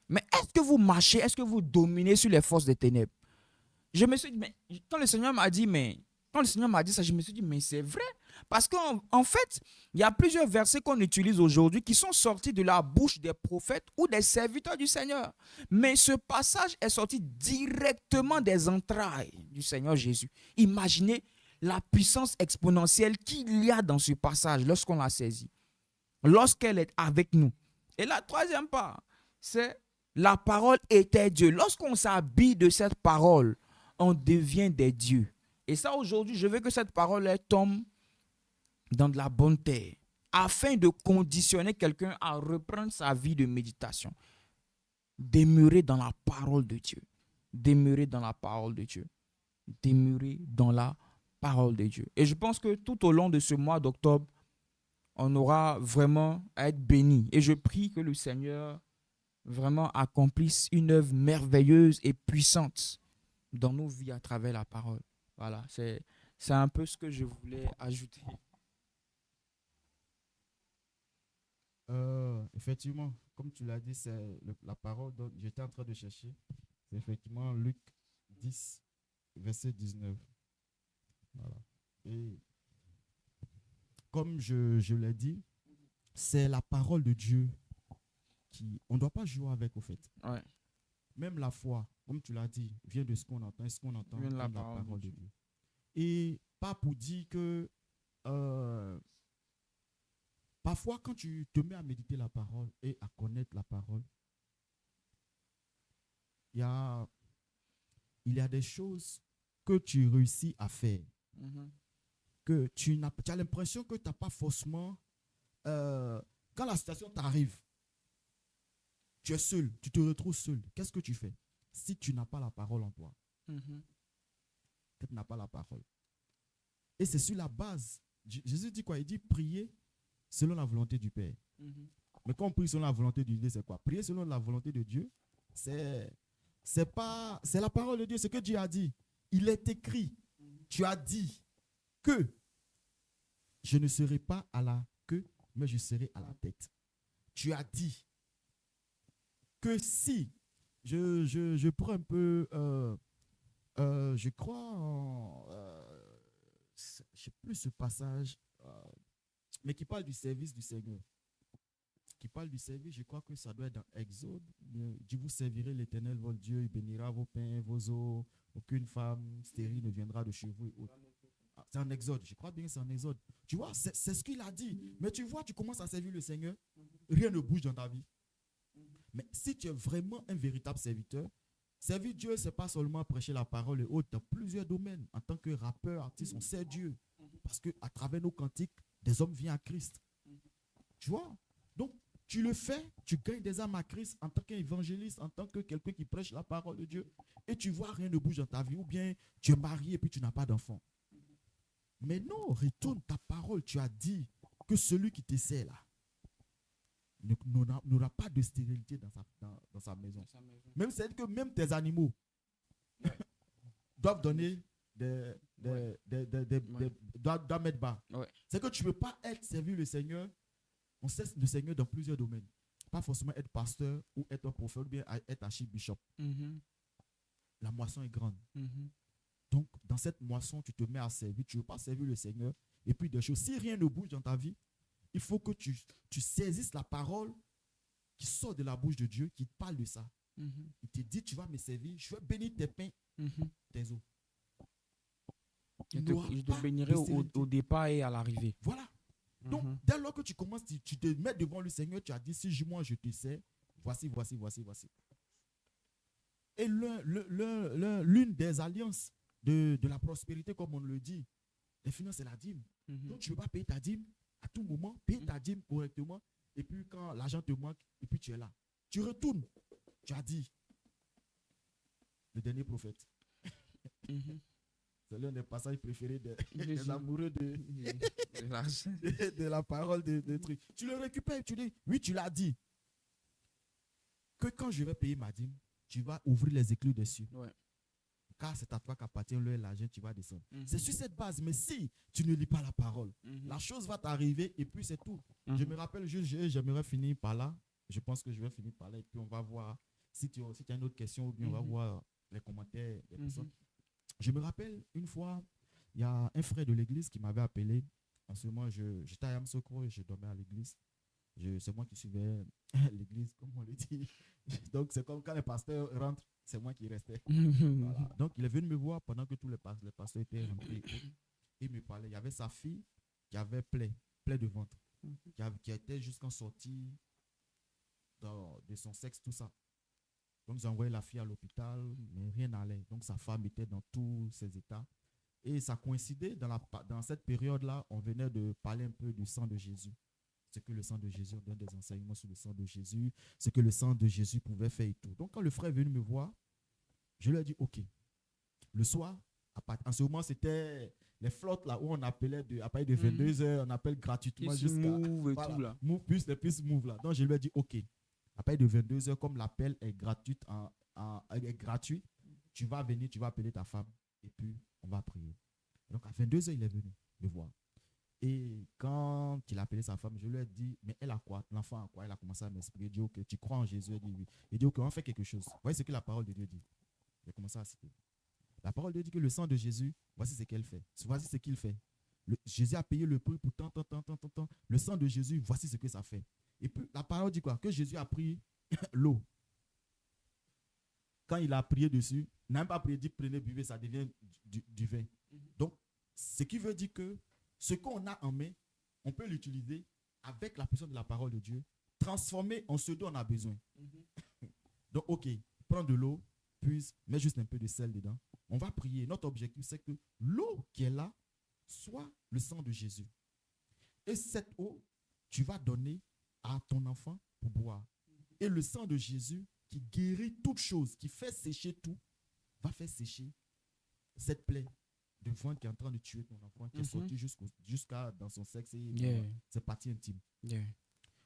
Mais est-ce que vous marchez, est-ce que vous dominez sur les forces des ténèbres? Je me suis dit, mais quand le Seigneur m'a dit ça, je me suis dit, mais c'est vrai. Parce qu'en fait, il y a plusieurs versets qu'on utilise aujourd'hui qui sont sortis de la bouche des prophètes ou des serviteurs du Seigneur. Mais ce passage est sorti directement des entrailles du Seigneur Jésus. Imaginez la puissance exponentielle qu'il y a dans ce passage lorsqu'on l'a saisi, lorsqu'elle est avec nous. Et la troisième part, c'est la parole était Dieu. Lorsqu'on s'habille de cette parole, on devient des dieux. Et ça, aujourd'hui, je veux que cette parole tombe dans de la bonne terre, afin de conditionner quelqu'un à reprendre sa vie de méditation. Demeurer dans la parole de Dieu. Demeurer dans la parole de Dieu. Demeurer dans la parole de Dieu. Et je pense que tout au long de ce mois d'octobre, on aura vraiment à être béni. Et je prie que le Seigneur vraiment accomplisse une œuvre merveilleuse et puissante dans nos vies à travers la parole. Voilà, c'est un peu ce que je voulais ajouter. Effectivement, comme tu l'as dit, c'est la parole dont j'étais en train de chercher. C'est effectivement Luc 10, verset 19. Voilà. Et comme je l'ai dit, c'est la parole de Dieu on ne doit pas jouer avec, au fait. Ouais. Même la foi, comme tu l'as dit, vient de ce qu'on entend. Et ce qu'on entend Vient de vient la de la parole parole de de Dieu. Dieu. Et pas pour dire que parfois, quand tu te mets à méditer la parole et à connaître la parole, il y a, il y a des choses que tu réussis à faire, Mhm. que tu as l'impression que tu n'as pas forcément... quand la situation t'arrive, tu es seul, tu te retrouves seul. Qu'est-ce que tu fais si tu n'as pas la parole en toi? Mhm. Tu n'as pas la parole. Et c'est sur la base. Jésus dit quoi? Il dit prier selon la volonté du Père. Mhm. Mais quand on prie selon la volonté de Dieu, c'est quoi? Prier selon la volonté de Dieu, c'est la parole de Dieu, c'est ce que Dieu a dit. Il est écrit. Tu as dit que je ne serai pas à la queue, mais je serai à la tête. Tu as dit que si je prends un peu, je crois je ne sais plus ce passage, mais qui parle du service du Seigneur. Qui parle du service, je crois que ça doit être dans Exode. Dieu, vous servirez l'Éternel, votre Dieu, il bénira vos pains, vos eaux, aucune femme stérile ne viendra de chez vous. Et autres. Ah, c'est en Exode, je crois bien que c'est en Exode. Tu vois, c'est ce qu'il a dit. Mais tu vois, tu commences à servir le Seigneur, rien ne bouge dans ta vie. Mais si tu es vraiment un véritable serviteur, servir Dieu, ce n'est pas seulement prêcher la parole et autres, dans plusieurs domaines. En tant que rappeur, artiste, on sert Dieu. Parce qu'à travers nos cantiques, des hommes viennent à Christ. Tu vois? Donc, tu le fais, tu gagnes des âmes à Christ en tant qu'évangéliste, en tant que quelqu'un qui prêche la parole de Dieu. Et tu vois, rien ne bouge dans ta vie. Ou bien tu es marié et puis tu n'as pas d'enfant. Mais non, retourne ta parole. Tu as dit que celui qui te sert là n'aura pas de stérilité dans sa maison. Même c'est-à-dire que même tes animaux doivent donner doivent mettre bas. Ouais. C'est que tu ne peux pas servir le Seigneur. On sert le Seigneur dans plusieurs domaines. Pas forcément être pasteur ou être un prophète ou bien être archibishop. La moisson est grande. Donc, dans cette moisson, tu te mets à servir. Tu ne veux pas servir le Seigneur. Et puis, des choses. Si rien ne bouge dans ta vie, il faut que tu saisisses la parole qui sort de la bouche de Dieu, qui te parle de ça. Il te dit, tu vas me servir, je vais bénir tes pains, tes eaux. Je te bénirai au départ et à l'arrivée. Voilà. Donc, dès lors que tu commences, tu te mets devant le Seigneur, tu as dit, si moi je te sers, voici. Et l'une des alliances de la prospérité, comme on le dit, les finances, c'est la dîme. Donc, tu ne peux pas payer ta dîme à tout moment, payer ta dîme correctement, et puis quand l'argent te manque, et puis tu es là. Tu retournes. Tu as dit, le dernier prophète. C'est l'un des passages préférés des amoureux de la parole de trucs. Tu le récupères, tu dis, oui, tu l'as dit. Que quand je vais payer ma dîme, tu vas ouvrir les éclus des cieux. Ouais. Car c'est à toi qu'appartient l'argent, tu vas descendre. C'est sur cette base. Mais si tu ne lis pas la parole, la chose va t'arriver et puis c'est tout. Je me rappelle juste, j'aimerais finir par là. Je pense que je vais finir par là et puis on va voir si tu as une autre question ou bien on va voir les commentaires des personnes. Je me rappelle une fois, il y a un frère de l'église qui m'avait appelé. En ce moment, j'étais à Yamsokro et je dormais à l'église. C'est moi qui suivais l'église, comme on le dit. Donc, c'est comme quand les pasteurs rentrent, c'est moi qui restais. Voilà. Donc, il est venu me voir pendant que tous les pasteurs étaient rentrés. Il me parlait. Il y avait sa fille qui avait plaie de ventre, qui était jusqu'en sortie de son sexe, tout ça. Donc, ils ont envoyé la fille à l'hôpital, mais rien n'allait. Donc, sa femme était dans tous ses états. Et ça coïncidait, dans cette période-là, on venait de parler un peu du sang de Jésus. Ce que le sang de Jésus, on donne des enseignements sur le sang de Jésus, ce que le sang de Jésus pouvait faire et tout. Donc, quand le frère est venu me voir, je lui ai dit, OK. Le soir, en ce moment, c'était les flottes là où on appelait à partir de 22h, on appelle gratuitement jusqu'à Move et tout là. Move plus les plus move là. Donc, je lui ai dit, OK. À partir de 22h, comme l'appel est gratuit, tu vas venir, tu vas appeler ta femme et puis on va prier. Donc, à 22h, il est venu me voir. Et quand il a appelé sa femme, je lui ai dit, mais elle a quoi? L'enfant a quoi? Elle a commencé à m'expliquer. Il dit, OK, tu crois en Jésus? Elle dit oui. Il dit, OK, on va faire quelque chose. Voyez ce que la parole de Dieu dit. J'ai commencé à citer. La parole de Dieu dit que le sang de Jésus, voici ce qu'elle fait. Voici ce qu'il fait. Jésus a payé le prix pour tant. Le sang de Jésus, voici ce que ça fait. Et puis la parole dit quoi? Que Jésus a pris l'eau. Quand il a prié dessus, il n'a même pas prié, dit prenez, buvez, ça devient du vin. Donc, ce qui veut dire que ce qu'on a en main, on peut l'utiliser avec la puissance de la parole de Dieu, transformer en ce dont on a besoin. Donc, ok, prends de l'eau, puise, mets juste un peu de sel dedans. On va prier. Notre objectif, c'est que l'eau qui est là soit le sang de Jésus. Et cette eau, tu vas donner à ton enfant pour boire. Et le sang de Jésus, qui guérit toute chose, qui fait sécher tout, va faire sécher cette plaie de ventre qui est en train de tuer ton enfant, qui est sorti jusqu'à dans son sexe et dans ses parties intimes.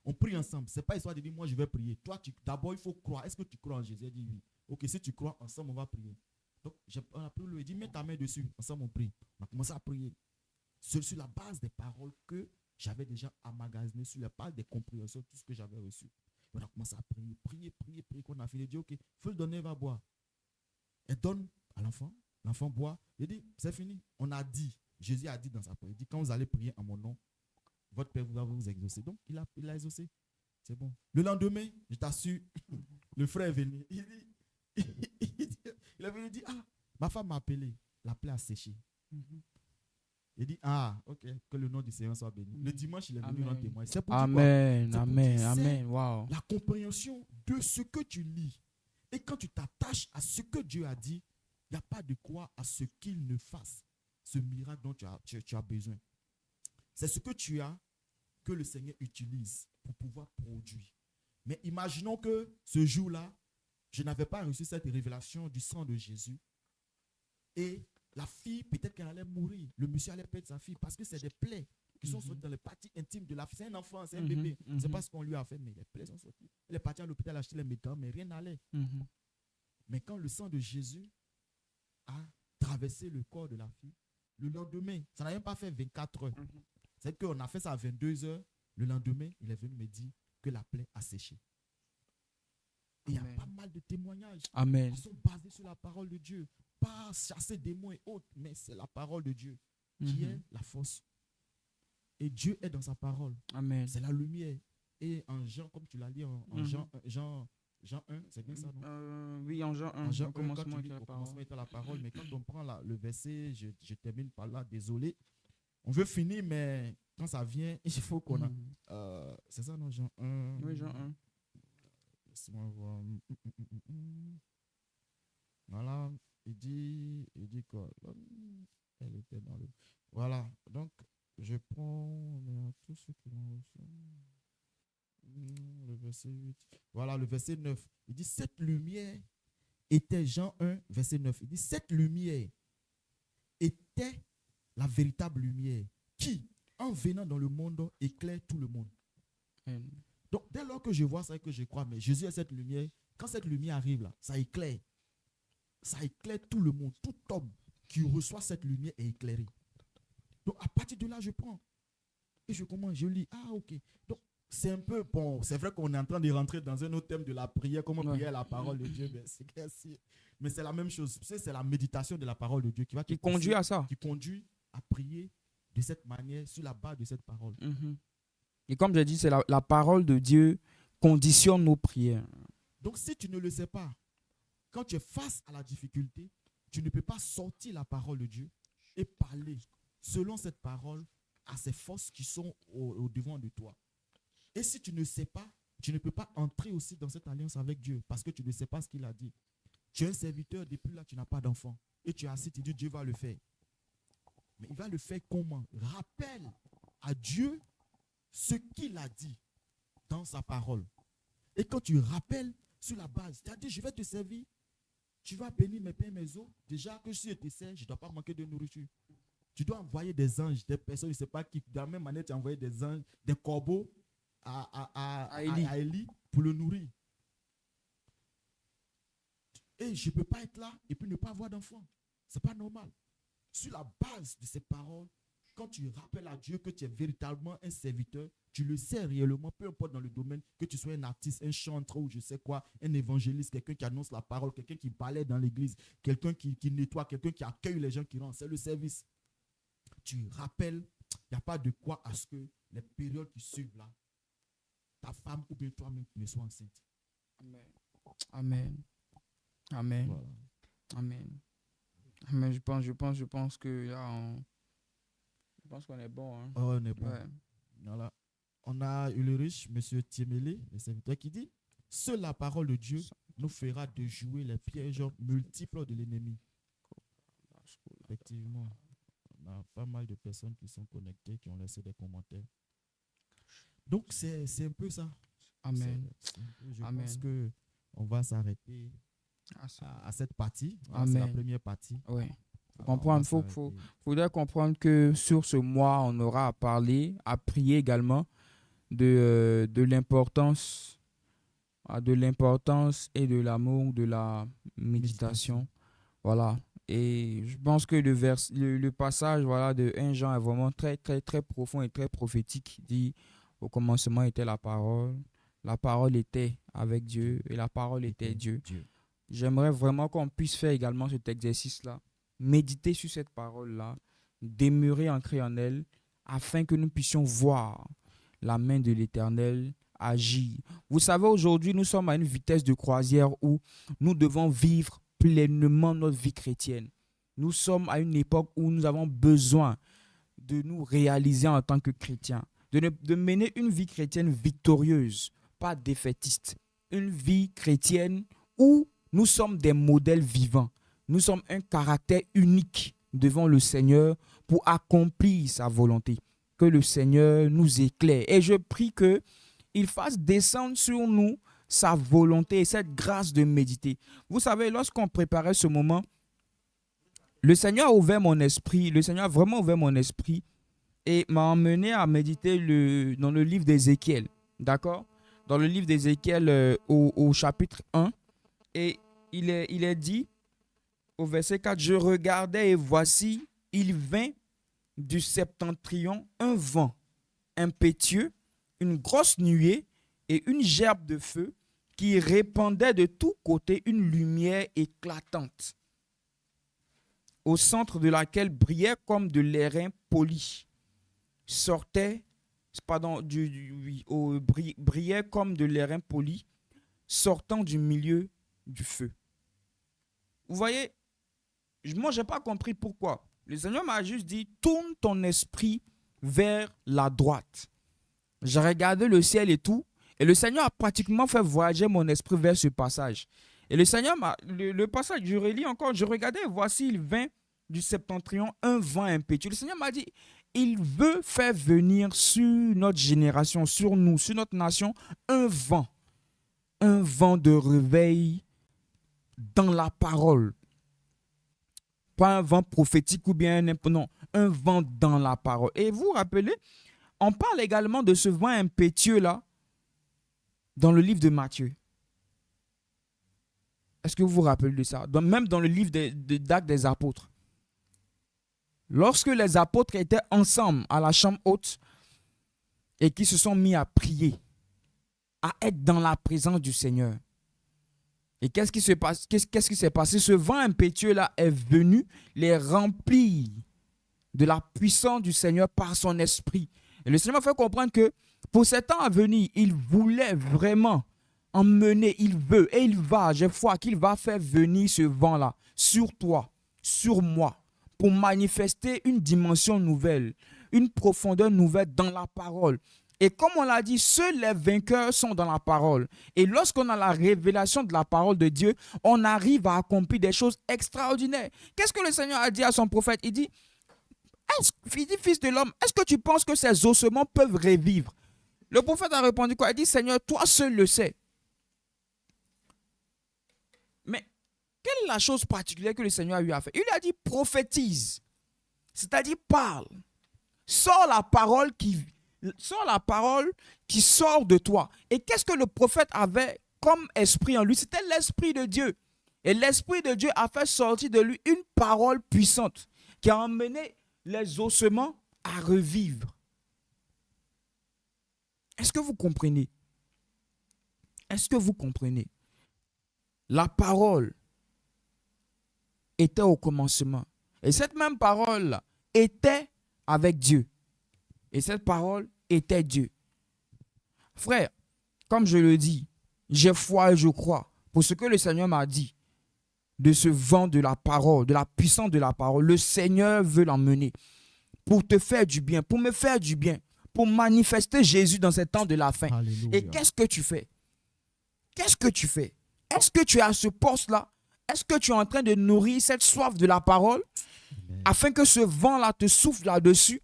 On prie ensemble. Ce n'est pas histoire de dire, moi je vais prier. Toi, d'abord, il faut croire. Est-ce que tu crois en Jésus? Il dit oui. Ok, si tu crois, ensemble, on va prier. Donc, on a pris le, il dit, mets ta main dessus. Ensemble, on prie. On a commencé à prier. Sur la base des paroles que j'avais déjà emmagasinées, sur la base des compréhensions, tout ce que j'avais reçu. On a commencé à prier. Qu'on a fini. Il dit, ok, il faut le donner, il va boire. Elle donne à l'enfant. L'enfant boit. Il dit, c'est fini. On a dit, Jésus a dit dans sa prière, il dit, quand vous allez prier en mon nom, votre Père va vous exaucer. Donc, il a exaucé. C'est bon. Le lendemain, je t'assure, le frère est venu. Il est venu dire, ah, ma femme m'a appelé. La plaie a séché. Il dit, ah, ok, que le nom du Seigneur soit béni. Le dimanche, il est venu rendre témoin. C'est pour Amen, dire amen, wow. La compréhension de ce que tu lis. Et quand tu t'attaches à ce que Dieu a dit, il n'y a pas de quoi à ce qu'il ne fasse ce miracle dont tu as besoin. C'est ce que tu as que le Seigneur utilise pour pouvoir produire. Mais imaginons que ce jour-là, je n'avais pas reçu cette révélation du sang de Jésus. Et la fille, peut-être qu'elle allait mourir. Le monsieur allait perdre sa fille parce que c'est des plaies qui sont sorties dans les parties intimes de la fille. C'est un enfant, c'est un bébé. C'est pas ce qu'on lui a fait, mais les plaies sont sorties. Elle est partie à l'hôpital acheter les médicaments, mais rien n'allait. Mais quand le sang de Jésus a traversé le corps de la fille, le lendemain, ça n'a même pas fait 24 heures. C'est qu'on a fait ça à 22 heures. Le lendemain, il est venu me dire que la plaie a séché. Et il y a pas mal de témoignages qui sont basés sur la parole de Dieu. Pas chasser des mots et autres, mais c'est la parole de Dieu qui est la force. Et Dieu est dans sa parole. C'est la lumière. Et en Jean, comme tu l'as dit, en Jean 1, c'est bien ça, non? Oui, en Jean 1, au commencement était la parole. Mais quand on prend le verset, je termine par là, désolé. On veut finir, mais quand ça vient, il faut qu'on a... c'est ça, non, Jean 1? Oui, Jean 1. Laisse-moi voir. Voilà, il dit quoi? Elle était dans le... Voilà, donc je prends tout ce qui m'ont reçu. Le verset 8. Voilà, le verset 9. Il dit, cette lumière était, Jean 1, verset 9. Il dit, cette lumière était la véritable lumière qui, en venant dans le monde, éclaire tout le monde. Donc, dès lors que je vois ça et que je crois, mais Jésus est cette lumière, quand cette lumière arrive là, ça éclaire. Ça éclaire tout le monde. Tout homme qui reçoit cette lumière est éclairé. Donc, à partir de là, je prends. Et je commence, je lis. Ah, ok. Donc, c'est un peu, bon, c'est vrai qu'on est en train de rentrer dans un autre thème de la prière, comment prier la parole de Dieu, mais c'est la même chose. C'est la méditation de la parole de Dieu qui conduit à ça. Qui conduit à prier de cette manière, sur la base de cette parole. Et comme j'ai dit, c'est la parole de Dieu conditionne nos prières. Donc, si tu ne le sais pas, quand tu es face à la difficulté, tu ne peux pas sortir la parole de Dieu et parler selon cette parole à ces forces qui sont au devant de toi. Et si tu ne sais pas, tu ne peux pas entrer aussi dans cette alliance avec Dieu parce que tu ne sais pas ce qu'il a dit. Tu es un serviteur, depuis là, tu n'as pas d'enfant. Et tu es assis, tu dis, Dieu va le faire. Mais il va le faire comment? Rappelle à Dieu ce qu'il a dit dans sa parole. Et quand tu rappelles sur la base, tu as dit, je vais te servir, tu vas bénir mes pains, mes eaux. Déjà que si je te sers, je ne dois pas manquer de nourriture. Tu dois envoyer des anges, des personnes, je ne sais pas qui. De la même manière, tu as envoyé des anges, des corbeaux à Élie pour le nourrir. Et je ne peux pas être là et puis ne pas avoir d'enfant. Ce n'est pas normal. Sur la base de ces paroles, quand tu rappelles à Dieu que tu es véritablement un serviteur, tu le sais réellement, peu importe dans le domaine, que tu sois un artiste, un chanteur ou je sais quoi, un évangéliste, quelqu'un qui annonce la parole, quelqu'un qui balaie dans l'église, quelqu'un qui nettoie, quelqu'un qui accueille les gens qui rentrent, c'est le service. Tu rappelles, il n'y a pas de quoi à ce que les périodes qui suivent là, ta femme ou bien toi-même ne sois enceinte. Amen. Amen. Amen. Voilà. Amen. Amen. Je pense que là, je pense qu'on est bon. Hein. Ouais, on est bon. Ouais. Voilà. On a Ulrich, M. Tiemele, le serviteur, qui dit: seule la parole de Dieu nous fera de jouer les pièges multiples de l'ennemi. Effectivement, on a pas mal de personnes qui sont connectées, qui ont laissé des commentaires. Donc, c'est un peu ça. Amen. Je Amen. pense qu'on va s'arrêter à cette partie. Voilà, c'est la Amen. première partie. Oui. Alors, on va Faudrait comprendre que sur ce mois, on aura à parler, à prier également de l'importance et de l'amour de la méditation. Voilà. Et je pense que le passage voilà, de 1 Jean est vraiment très, très, très profond et très prophétique. Il dit: au commencement était la parole était avec Dieu et la parole était Dieu. J'aimerais vraiment qu'on puisse faire également cet exercice-là, méditer sur cette parole-là, demeurer ancré en elle, afin que nous puissions voir la main de l'Éternel agir. Vous savez, aujourd'hui, nous sommes à une vitesse de croisière où nous devons vivre pleinement notre vie chrétienne. Nous sommes à une époque où nous avons besoin de nous réaliser en tant que chrétiens, de mener une vie chrétienne victorieuse, pas défaitiste. Une vie chrétienne où nous sommes des modèles vivants. Nous sommes un caractère unique devant le Seigneur pour accomplir sa volonté. Que le Seigneur nous éclaire. Et je prie qu'il fasse descendre sur nous sa volonté et cette grâce de méditer. Vous savez, lorsqu'on préparait ce moment, le Seigneur a ouvert mon esprit. Le Seigneur a vraiment ouvert mon esprit et m'a emmené à méditer dans le livre d'Ézéchiel. D'accord? Dans le livre d'Ézéchiel au chapitre 1. Et il est dit au verset 4, « Je regardais et voici, il vint du septentrion un vent impétueux, une grosse nuée et une gerbe de feu qui répandait de tous côtés une lumière éclatante, au centre de laquelle brillait comme de l'airain poli, brillait comme de l'airain poli, sortant du milieu du feu. » Vous voyez, moi, je n'ai pas compris pourquoi. Le Seigneur m'a juste dit, tourne ton esprit vers la droite. J'ai regardé le ciel et tout, et le Seigneur a pratiquement fait voyager mon esprit vers ce passage. Et le Seigneur le passage, je relis encore, je regardais, et voici, il vint du septentrion un vent impétueux. Le Seigneur m'a dit, il veut faire venir sur notre génération, sur nous, sur notre nation, un vent de réveil dans la parole. Pas un vent prophétique ou bien non, un vent dans la parole. Et vous vous rappelez, on parle également de ce vent impétueux là dans le livre de Matthieu. Est-ce que vous vous rappelez de ça? Même dans le livre d'Actes des Apôtres. Lorsque les apôtres étaient ensemble à la chambre haute et qui se sont mis à prier, à être dans la présence du Seigneur. Et qu'est-ce qui s'est passé? Ce vent impétueux-là est venu les remplir de la puissance du Seigneur par son esprit. Et le Seigneur m'a fait comprendre que pour ces temps à venir, il voulait vraiment emmener, il veut et il va, j'ai foi qu'il va faire venir ce vent-là sur toi, sur moi, pour manifester une dimension nouvelle, une profondeur nouvelle dans la parole. Et comme on l'a dit, seuls les vainqueurs sont dans la parole. Et lorsqu'on a la révélation de la parole de Dieu, on arrive à accomplir des choses extraordinaires. Qu'est-ce que le Seigneur a dit à son prophète? Il dit, fils de l'homme, est-ce que tu penses que ces ossements peuvent revivre? Le prophète a répondu quoi? Il dit, Seigneur, toi seul le sais. Mais quelle est la chose particulière que le Seigneur a eu à faire? Il lui a dit, prophétise. C'est-à-dire, parle. Sors la parole qui sort de toi. Et qu'est-ce que le prophète avait comme esprit en lui? C'était l'esprit de Dieu. Et l'esprit de Dieu a fait sortir de lui une parole puissante qui a emmené les ossements à revivre. Est-ce que vous comprenez? Est-ce que vous comprenez? La parole était au commencement. Et cette même parole était avec Dieu. Et cette parole était Dieu. Frère, comme je le dis, j'ai foi et je crois pour ce que le Seigneur m'a dit de ce vent de la parole, de la puissance de la parole. Le Seigneur veut l'emmener pour te faire du bien, pour me faire du bien, pour manifester Jésus dans ces temps de la fin. Alléluia. Et qu'est-ce que tu fais? Qu'est-ce que tu fais? Est-ce que tu es à ce poste-là? Est-ce que tu es en train de nourrir cette soif de la parole Amen. afin que ce vent-là te souffle là-dessus,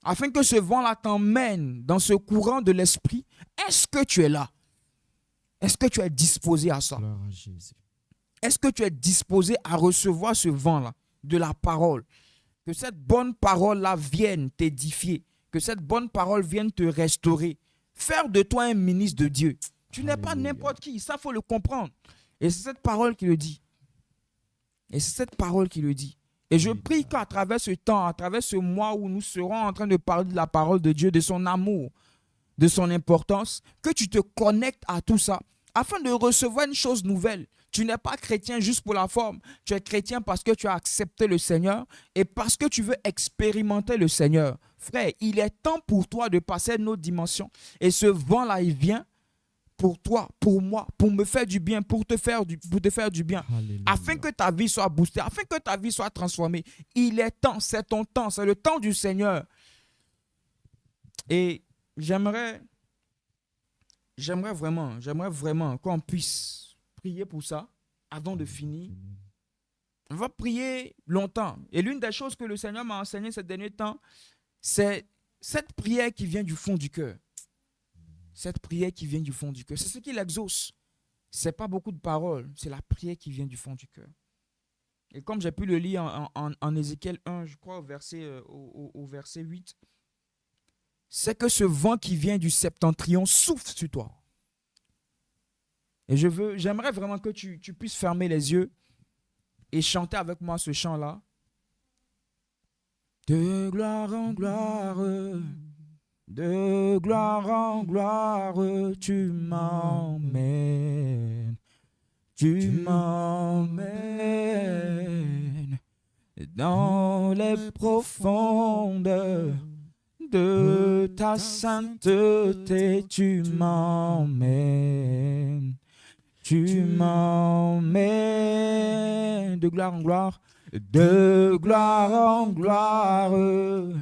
afin que ce vent-là t'emmène dans ce courant de l'esprit? Est-ce que tu es là? Est-ce que tu es disposé à ça? Gloire à Jésus. Est-ce que tu es disposé à recevoir ce vent-là de la parole? Que cette bonne parole-là vienne t'édifier, que cette bonne parole vienne te restaurer, faire de toi un ministre de Dieu. Tu n'es pas Alléluia. n'importe qui, ça faut le comprendre. Et c'est cette parole qui le dit. Et c'est cette parole qui le dit. Et je prie qu'à travers ce temps, à travers ce mois où nous serons en train de parler de la parole de Dieu, de son amour, de son importance, que tu te connectes à tout ça afin de recevoir une chose nouvelle. Tu n'es pas chrétien juste pour la forme. Tu es chrétien parce que tu as accepté le Seigneur et parce que tu veux expérimenter le Seigneur. Frère, il est temps pour toi de passer à une autre dimension. Et ce vent-là, il vient pour toi, pour moi, pour me faire du bien, pour te faire du bien. Alléluia. Afin que ta vie soit boostée, afin que ta vie soit transformée. Il est temps, c'est ton temps, c'est le temps du Seigneur. Et j'aimerais vraiment qu'on puisse prier pour ça avant de finir. On va prier longtemps. Et l'une des choses que le Seigneur m'a enseigné ces derniers temps, c'est cette prière qui vient du fond du cœur. Cette prière qui vient du fond du cœur. C'est ce qui l'exauce. Ce n'est pas beaucoup de paroles, c'est la prière qui vient du fond du cœur. Et comme j'ai pu le lire en Ézéchiel 1, je crois au verset 8, c'est que ce vent qui vient du septentrion souffle sur toi. Et j'aimerais vraiment que tu puisses fermer les yeux et chanter avec moi ce chant-là. De gloire en gloire, de gloire en gloire, tu m'emmènes. Tu m'emmènes dans les profondeurs de ta sainteté, tu m'emmènes. Tu m'emmènes de gloire en gloire, de gloire en gloire, de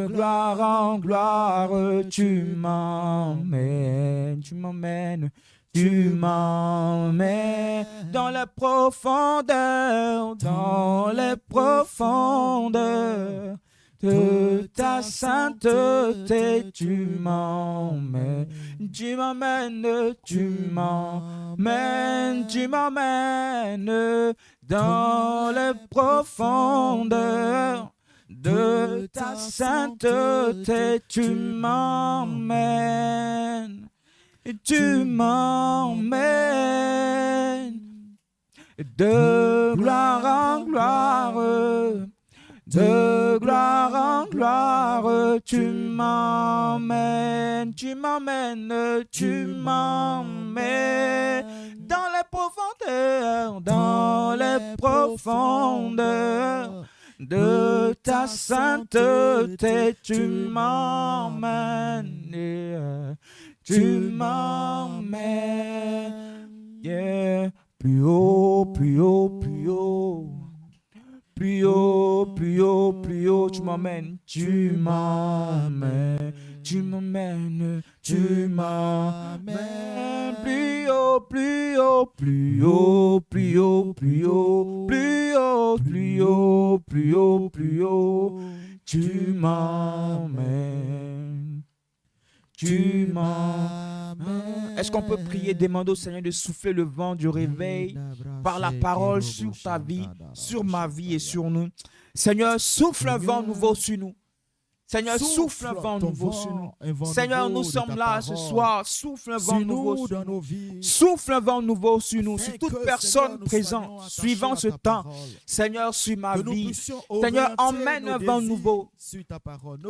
gloire en gloire, tu m'emmènes, tu m'emmènes, tu m'emmènes dans les profondeurs de ta sainteté, tu m'emmènes, tu m'emmènes, tu m'emmènes, tu m'emmènes dans les profondeurs de ta sainteté, tu m'emmènes, tu m'emmènes de gloire en gloire. De gloire en gloire, tu m'emmènes, tu m'emmènes, tu m'emmènes dans les profondeurs de ta sainteté, tu m'emmènes, tu m'emmènes, yeah. Plus haut, plus haut, plus haut. Plus haut, plus haut, plus haut, tu m'emmènes, tu m'emmènes, tu m'emmènes, tu m'emmènes. Plus haut, plus haut, plus haut, plus haut, plus haut, plus haut, plus haut, plus haut, plus haut, tu m'emmènes, tu m'emmènes. Est-ce qu'on peut prier, demander au Seigneur de souffler le vent du réveil par la parole sur ta vie, sur ma vie et sur nous? Seigneur, souffle un vent nouveau sur nous. Seigneur, souffle un vent nouveau sur nous. Seigneur, nous sommes là ce soir. Souffle un vent nouveau sur nous. Souffle un vent nouveau sur nous, sur toute personne présente, suivant ce temps. Seigneur, sur ma vie. Seigneur, emmène un vent nouveau,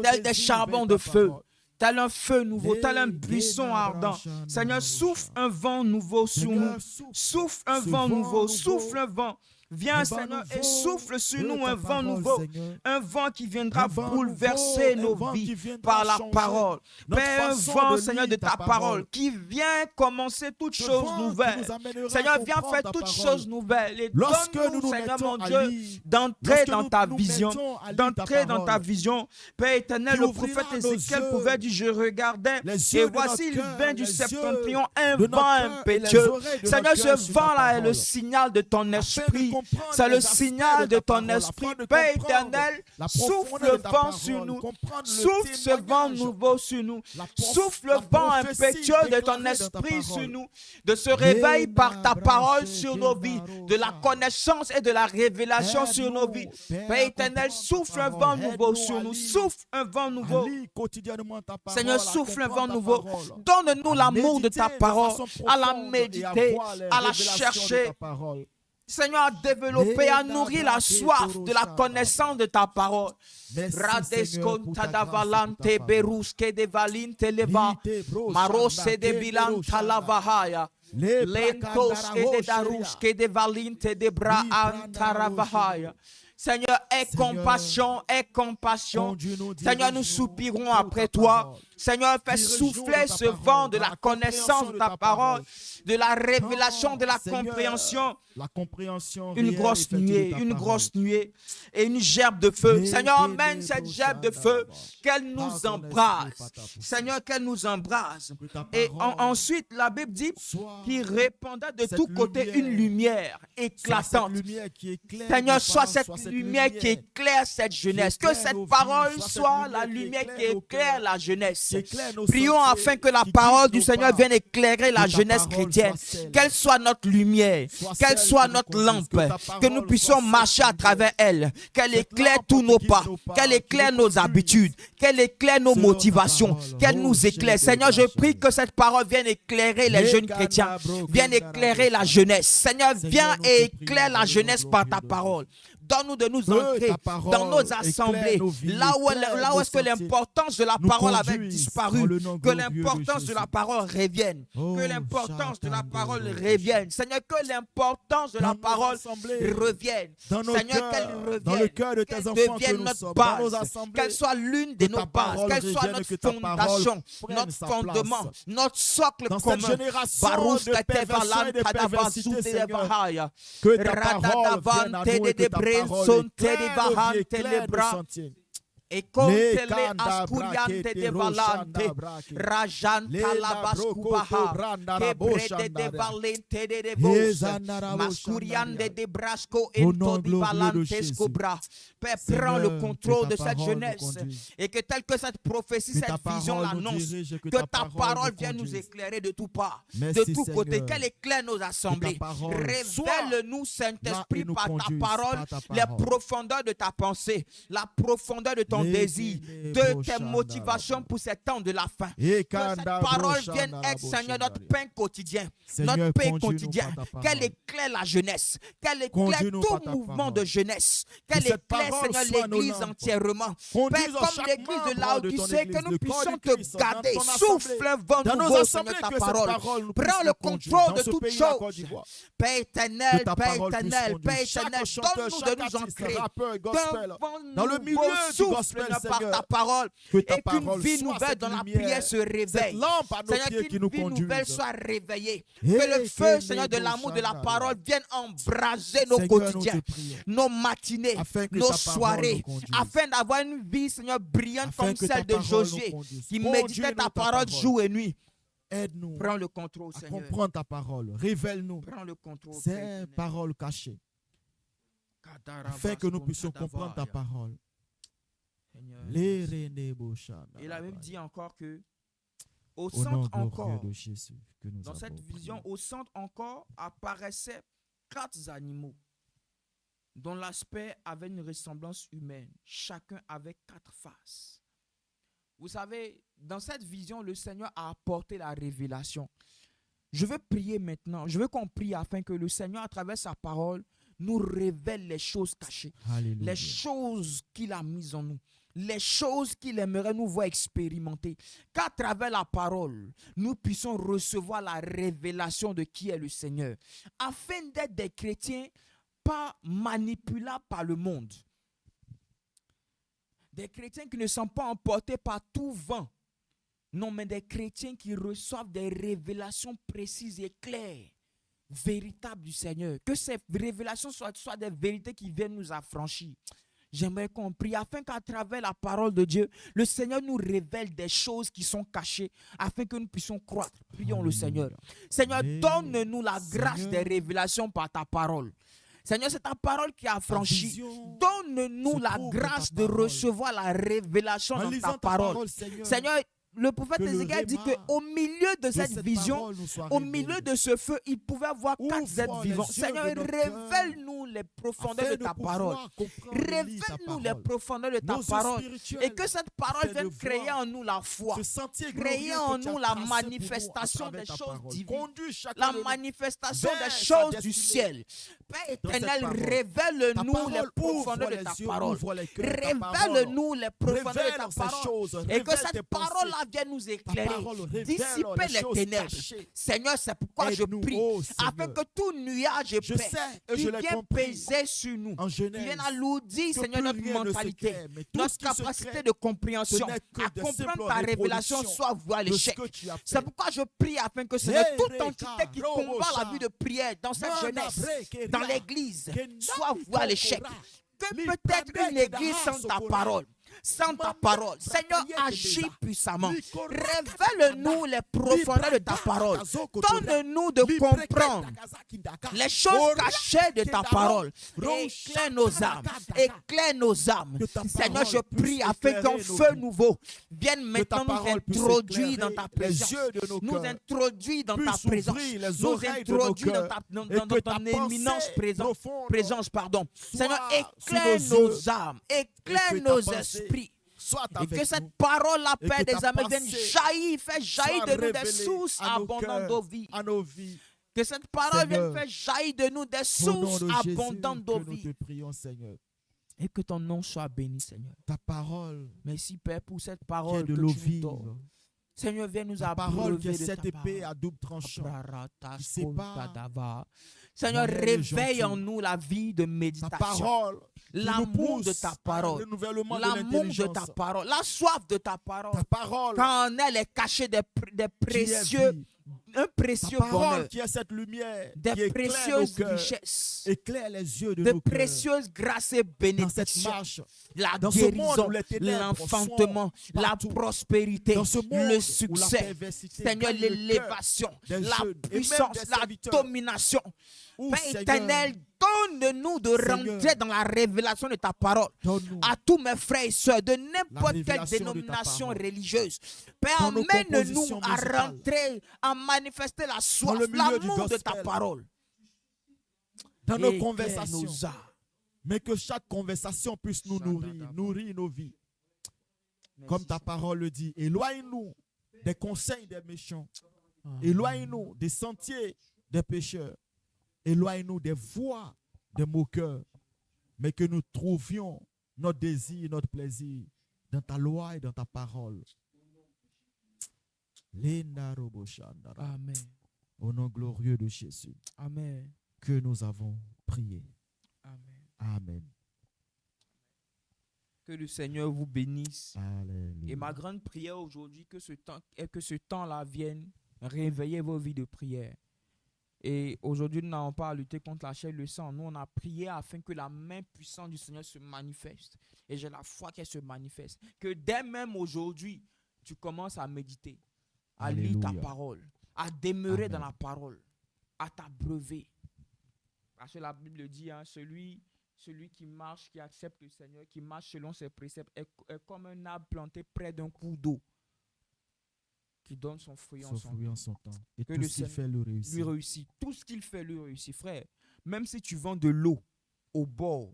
tel des charbons de feu. Tel un feu nouveau, tel un buisson ardent. Seigneur, souffle un vent nouveau sur nous. Souffle un vent nouveau, souffle un vent. Viens, Seigneur, et souffle sur nous un vent nouveau, un vent qui viendra bouleverser nos vies par la parole. Père, un vent, Seigneur, de ta parole qui vient commencer toutes choses nouvelles. Seigneur, viens faire toutes choses nouvelles et donne-nous, Seigneur, mon Dieu, d'entrer dans ta vision, d'entrer dans ta vision. Père éternel, le prophète Ézéchiel pouvait dire, je regardais et voici il vient du septentrion un vent impétueux. Seigneur, ce vent-là est le signal de ton esprit. C'est le signal de ton esprit. Père éternel, souffle le vent sur nous. Souffle ce vent nouveau sur nous. Souffle le vent impétueux de ton esprit sur nous. De ce réveil par ta parole sur nos vies. De la connaissance et de la révélation sur nos vies. Père éternel, souffle un vent nouveau sur nous. Souffle un vent nouveau. Seigneur, souffle un vent nouveau. Donne-nous l'amour de ta parole. À la méditer, à la chercher. Seigneur, à développer, à nourrir la soif de la connaissance de ta parole. Radesconta davalante beruske de valinte leva marose de bilanta lavahaya lentos et de daruske de valinte de bra antaravahaya. Seigneur, aie compassion, aie compassion. Seigneur, nous soupirons après toi. Seigneur, fais souffler ce vent de la connaissance de ta parole, de la révélation, de la compréhension. Une grosse nuée et une gerbe de feu. Seigneur, emmène cette gerbe de feu, qu'elle nous embrase. Seigneur, qu'elle nous embrase. Et ensuite, la Bible dit qu'il répandait de tous côtés une lumière éclatante. Seigneur, soit cette lumière qui éclaire cette jeunesse. Que cette parole soit la lumière qui éclaire la jeunesse. Prions afin que la parole du Seigneur vienne éclairer la jeunesse chrétienne. Qu'elle soit notre lumière, qu'elle soit notre lampe, que nous puissions marcher à travers elle, qu'elle éclaire tous nos pas, qu'elle éclaire nos habitudes, qu'elle éclaire nos motivations, qu'elle nous éclaire. Seigneur, je prie que cette parole vienne éclairer les jeunes chrétiens, vienne éclairer la jeunesse. Seigneur, viens et éclaire la jeunesse par ta parole. Donne-nous de nous ancrer dans nos assemblées, là où est-ce que l'importance de la parole avait disparu, que l'importance de la parole revienne, que l'importance de la parole revienne. Seigneur, que l'importance de la parole revienne. Seigneur, qu'elle revienne, qu'elle devienne notre base, qu'elle soit l'une de nos bases, qu'elle soit notre fondation, notre fondement, notre socle commun. Barouche de Tevalan, Kadabasou, Tedevahaya, Radadavante de Son Tedivahante Lebra. Et comme tele askuriante de valante, rajanta la bascubaha, kebrede de valente de vosa, mascuriante de brasco et todi valante scobra. Père, prends le contrôle de cette jeunesse et que telle que cette prophétie, cette vision l'annonce, que ta parole vienne nous éclairer de tout part, de tous côtés, qu'elle éclaire nos assemblées. Révèle-nous, Saint-Esprit, par ta parole, les profondeurs de ta pensée, la profondeur de ton désir, de tes motivations pour ces temps de la fin. Que cette parole vienne être, Seigneur, notre pain quotidien, notre pain quotidien. Qu'elle éclaire la jeunesse, qu'elle éclaire tout mouvement de jeunesse, qu'elle éclaire, Seigneur, l'église entièrement. Père, comme l'église de Laodicée, que nous puissions te garder. Souffle un vent nouveau, Seigneur, ta parole. Prends le contrôle de toutes choses. Père éternel, Père éternel, Père éternel, donne-nous de nous ancrer dans le milieu souffle par ta parole et qu'une vie nouvelle dans la prière se réveille. Seigneur, qu'une vie nouvelle soit réveillée. Que le feu, Seigneur, de l'amour de la parole vienne embraser nos quotidiens, nos matinées, nos soirées, afin d'avoir une vie, Seigneur, brillante comme celle de Josué qui méditait ta parole jour et nuit. Aide-nous. Prends le contrôle, à Seigneur. comprendre ta parole. Révèle-nous Prends le contrôle, ces paroles cachées, afin que nous puissions comprendre ta parole. Et la Bible dit encore que au centre encore, de Jésus, que nous dans cette avons vision, prié. au centre encore apparaissaient 4 animaux dont l'aspect avait une ressemblance humaine. Chacun avait 4 faces. Vous savez, dans cette vision, le Seigneur a apporté la révélation. Je veux prier maintenant. Je veux qu'on prie afin que le Seigneur, à travers sa parole, nous révèle les choses cachées. Alléluia. Les choses qu'il a mises en nous. Les choses qu'il aimerait nous voir expérimenter. Qu'à travers la parole, nous puissions recevoir la révélation de qui est le Seigneur. Afin d'être des chrétiens pas manipulables par le monde. Des chrétiens qui ne sont pas emportés par tout vent. Non, mais des chrétiens qui reçoivent des révélations précises et claires, véritables du Seigneur. Que ces révélations soient des vérités qui viennent nous affranchir. J'aimerais qu'on prie afin qu'à travers la parole de Dieu, le Seigneur nous révèle des choses qui sont cachées afin que nous puissions croître. Prions le Seigneur. Seigneur, donne-nous la grâce des révélations par ta parole. Seigneur, c'est ta parole qui a affranchi. Donne-nous la grâce de recevoir la révélation dans ta parole. Seigneur, le prophète Ézéchiel dit qu'au milieu de cette vision, au milieu de ce feu, il pouvait voir 4 êtres vivants. Seigneur, révèle-nous les profondeurs de ta parole. Révèle-nous les profondeurs de ta parole. Et que cette parole vienne créer en nous la foi. Créer en nous la manifestation des choses divines. La manifestation des choses du ciel. Père éternel, révèle-nous les profondeurs de ta parole. Révèle-nous les profondeurs de ta parole. Et que cette parole-là vienne nous éclairer, dissiper les ténèbres. Seigneur, c'est pourquoi je prie, afin que tout nuage et paix qui vient peser sur nous, qui vienne alourdir, Seigneur, notre mentalité, notre capacité de compréhension, à comprendre ta révélation, soit vouée à l'échec. C'est pourquoi je prie afin que, Seigneur, toute entité qui combat la vie de prière dans cette jeunesse, dans l'église, soit vouée à l'échec. Que peut-être une église sans ta parole. Sans ta parole, Seigneur, agis puissamment. Révèle-nous les profondeurs de ta parole. Donne-nous de comprendre les choses cachées de ta parole. Éclaire nos âmes. Éclaire nos âmes. Seigneur, je prie afin qu'un feu nouveau vienne maintenant nous introduire dans ta présence. Nous introduire dans ta présence. Nous introduire dans ton éminence présence. Seigneur, éclaire nos âmes. Éclaire nos esprits. Et que cette parole, la paix des âmes, vienne jaillir, faire jaillir de nous des sources abondantes d'eau vive. Que cette parole vienne faire jaillir de nous des sources abondantes d'eau vive. Et que ton nom soit béni, Seigneur. Ta parole. Merci, Père, pour cette parole de que l'eau tu nous donnes. Seigneur, viens nous abreuver de cette ta épée parole. à double tranchant. Seigneur, réveille en nous la vie de méditation. L'amour de ta parole. L'amour de ta parole. La soif de ta parole. Quand en elle est cachée des précieux, un précieux bonheur. Qui est cette lumière, des précieuses richesses. Éclaire les yeux de nos cœurs. précieuses grâces et bénédictions. La dans guérison, l'enfantement, la prospérité, le succès. Seigneur, l'élévation, la puissance, la domination. Père éternel, donne-nous de rentrer dans la révélation de ta parole. À tous mes frères et sœurs de n'importe quelle dénomination religieuse. Père, emmène-nous à rentrer, à manifester la soif, l'amour de ta parole. Dans nos conversations. Mais que chaque conversation puisse nous nourrir nos vies. Comme ta parole le dit, éloigne-nous des conseils des méchants. Éloigne-nous des sentiers des pécheurs. Éloigne-nous des voies des moqueurs, mais que nous trouvions notre désir, notre plaisir dans ta loi et dans ta parole. Amen. Au nom glorieux de Jésus. Amen. Que nous avons prié. Amen. Amen. Que le Seigneur vous bénisse. Alléluia. Et ma grande prière aujourd'hui, que ce temps-là vienne réveiller vos vies de prière. Et aujourd'hui, nous n'avons pas à lutter contre la chair et le sang. Nous, on a prié afin que la main puissante du Seigneur se manifeste. Et j'ai la foi qu'elle se manifeste. Que dès même aujourd'hui, tu commences à méditer, à lire ta parole, à demeurer dans la parole, à t'abreuver. Parce que la Bible dit, hein, celui qui marche, qui accepte le Seigneur, qui marche selon ses préceptes, est comme un arbre planté près d'un cours d'eau, qui donne son fruit en son temps. Et que tout ce qu'il fait lui réussit. Tout ce qu'il fait lui réussit, frère. Même si tu vends de l'eau au bord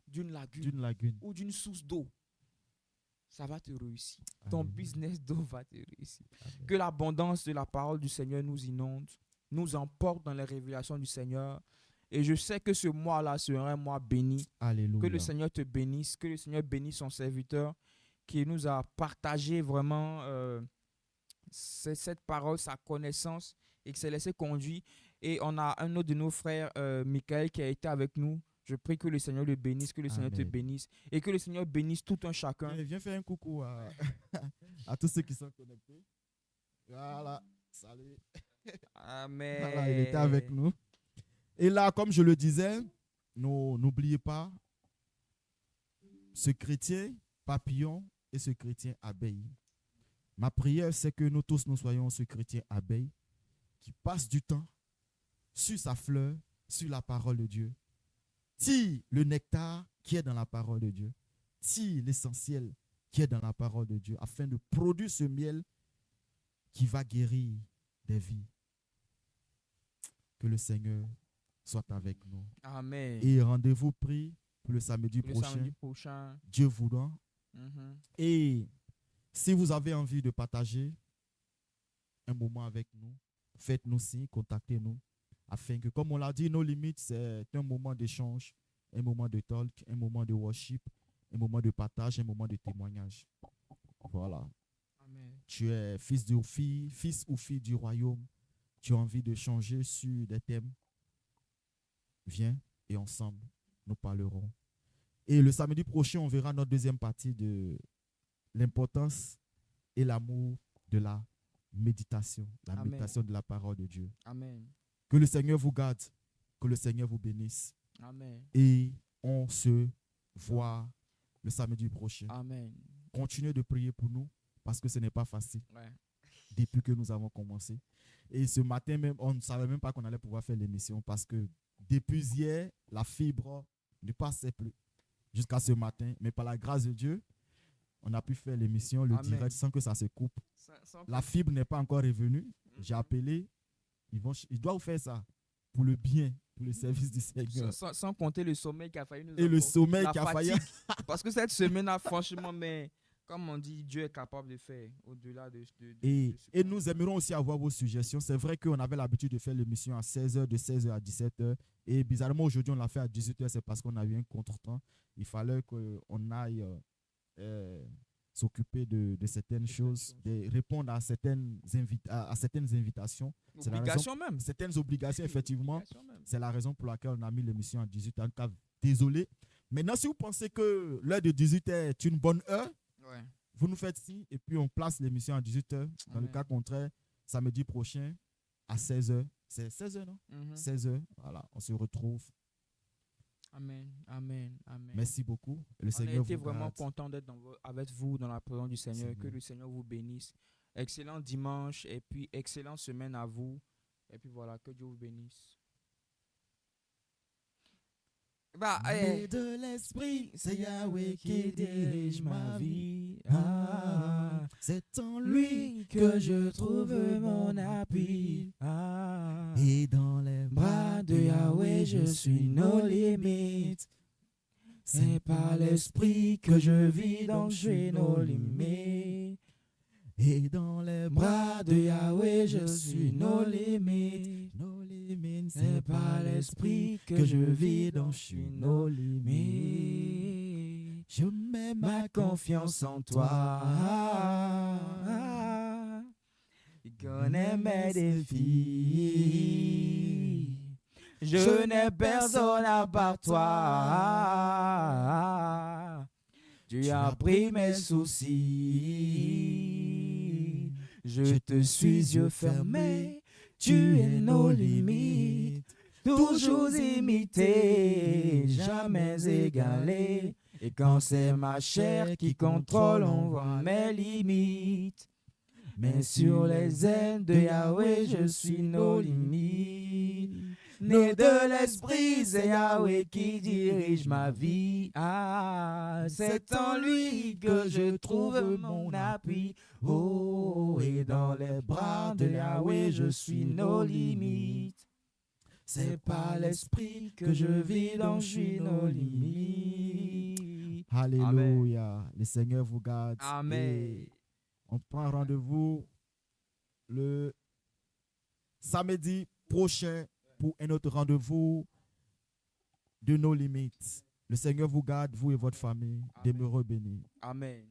d'une lagune ou d'une source d'eau, ça va te réussir. Amen. Ton business d'eau va te réussir. Amen. Que l'abondance de la parole du Seigneur nous inonde, nous emporte dans les révélations du Seigneur. Et je sais que ce mois-là sera un mois béni. Alléluia. Que le Seigneur te bénisse, que le Seigneur bénisse son serviteur qui nous a partagé vraiment cette parole, sa connaissance et qui s'est laissé conduire. Et on a un autre de nos frères, Michael, qui a été avec nous. Je prie que le Seigneur le bénisse, que le Seigneur te Amen. bénisse et que le Seigneur bénisse tout un chacun. Viens faire un coucou à, à tous ceux qui sont connectés. Voilà, salut. Voilà, il était avec Amen. nous. Et là, comme je le disais, n'oubliez pas ce chrétien papillon et ce chrétien abeille. Ma prière, c'est que nous tous, nous soyons ce chrétien abeille qui passe du temps sur sa fleur, sur la parole de Dieu. Tire le nectar qui est dans la parole de Dieu. Tire l'essentiel qui est dans la parole de Dieu afin de produire ce miel qui va guérir des vies. Que le Seigneur soit avec nous. Amen. Et rendez-vous pris pour le samedi Le prochain, samedi prochain. Dieu voulant. Mhm. Et si vous avez envie de partager un moment avec nous, faites-nous signe, contactez-nous, afin que, comme on l'a dit, nos limites, c'est un moment d'échange, un moment de talk, un moment de worship, un moment de partage, un moment de témoignage. Voilà. Amen. Tu es fils ou fille du royaume, tu as envie de changer sur des thèmes, viens et ensemble, nous parlerons. Et le samedi prochain, on verra notre deuxième partie de l'importance et l'amour de la méditation, Amen. méditation de la parole de Dieu. Amen. Que le Seigneur vous garde, que le Seigneur vous bénisse. Amen. Et on se voit le samedi prochain. Amen. Continuez de prier pour nous parce que ce n'est pas facile Ouais. depuis que nous avons commencé. Et ce matin même, on ne savait même pas qu'on allait pouvoir faire l'émission parce que depuis hier, la fibre ne passait plus jusqu'à ce matin. Mais par la grâce de Dieu, on a pu faire l'émission, le Amen. direct sans que ça se coupe. Sans La fibre n'est pas encore revenue. J'ai appelé. Ils doivent faire ça pour le bien, pour le service du Seigneur. sans compter le sommeil qui a failli nous Et le sommeil la qui a failli. fatigue. Parce que cette semaine-là, franchement, mais comme on dit, Dieu est capable de faire au-delà de Et ce nous qu'on- aimerons aussi avoir vos suggestions. C'est vrai qu'on avait l'habitude de faire l'émission à 16h, de 16h à 17h. Et bizarrement, aujourd'hui, on l'a fait à 18h. C'est parce qu'on a eu un contretemps. Il fallait qu'on aille s'occuper de certaines choses, de répondre à certaines, à certaines invitations. C'est la raison, Obligation même. certaines obligations, effectivement. Obligation même. C'est la raison pour laquelle on a mis l'émission à 18h. En tout cas, désolé. Maintenant, si vous pensez que l'heure de 18h est une bonne heure, Ouais. vous nous faites signe et puis on place l'émission à 18h. Dans le Amen. cas contraire, samedi prochain à 16h. C'est 16h, non? Mhm. 16h. Voilà, on se retrouve. Amen. Amen. Amen. Merci beaucoup. Le On a Seigneur été vous vraiment garde. content d'être avec vous dans la présence du Seigneur. Seigneur. Que le Seigneur vous bénisse. Excellent dimanche et puis excellente semaine à vous. Et puis voilà, que Dieu vous bénisse. Bah, Mais de l'esprit, c'est Yahweh qui dirige ma vie. Ah, C'est en lui lui que je trouve mon appui. Ah, et dans les bras de Yahweh, je suis nos limites. C'est par l'esprit que je vis, donc je suis nos limites. Et dans les Bras de Yahweh, je suis nos limites. nos limites, C'est par l'esprit que je vis, donc je suis nos limites. Je mets Ma confiance en toi. Il connaît mes défis. Je n'ai personne à part toi. Tu as pris mes soucis. Je te suis yeux fermés. Tu es nos limites. Toujours imité, jamais égalé. Et quand c'est ma chair qui contrôle, on voit mes limites. Mais sur les ailes de Yahweh, je suis nos limites. Né de l'esprit, c'est Yahweh qui dirige ma vie. Ah, c'est en lui que je trouve mon appui. Oh, et dans les bras de Yahweh, je suis nos limites. C'est par l'esprit que je vis, donc je suis nos limites. Alléluia. Le Seigneur vous garde. Amen. Et on prend rendez-vous le samedi prochain pour un autre rendez-vous de nos limites. Le Seigneur vous garde, vous et votre famille. Amen. Demeurez bénis. Amen.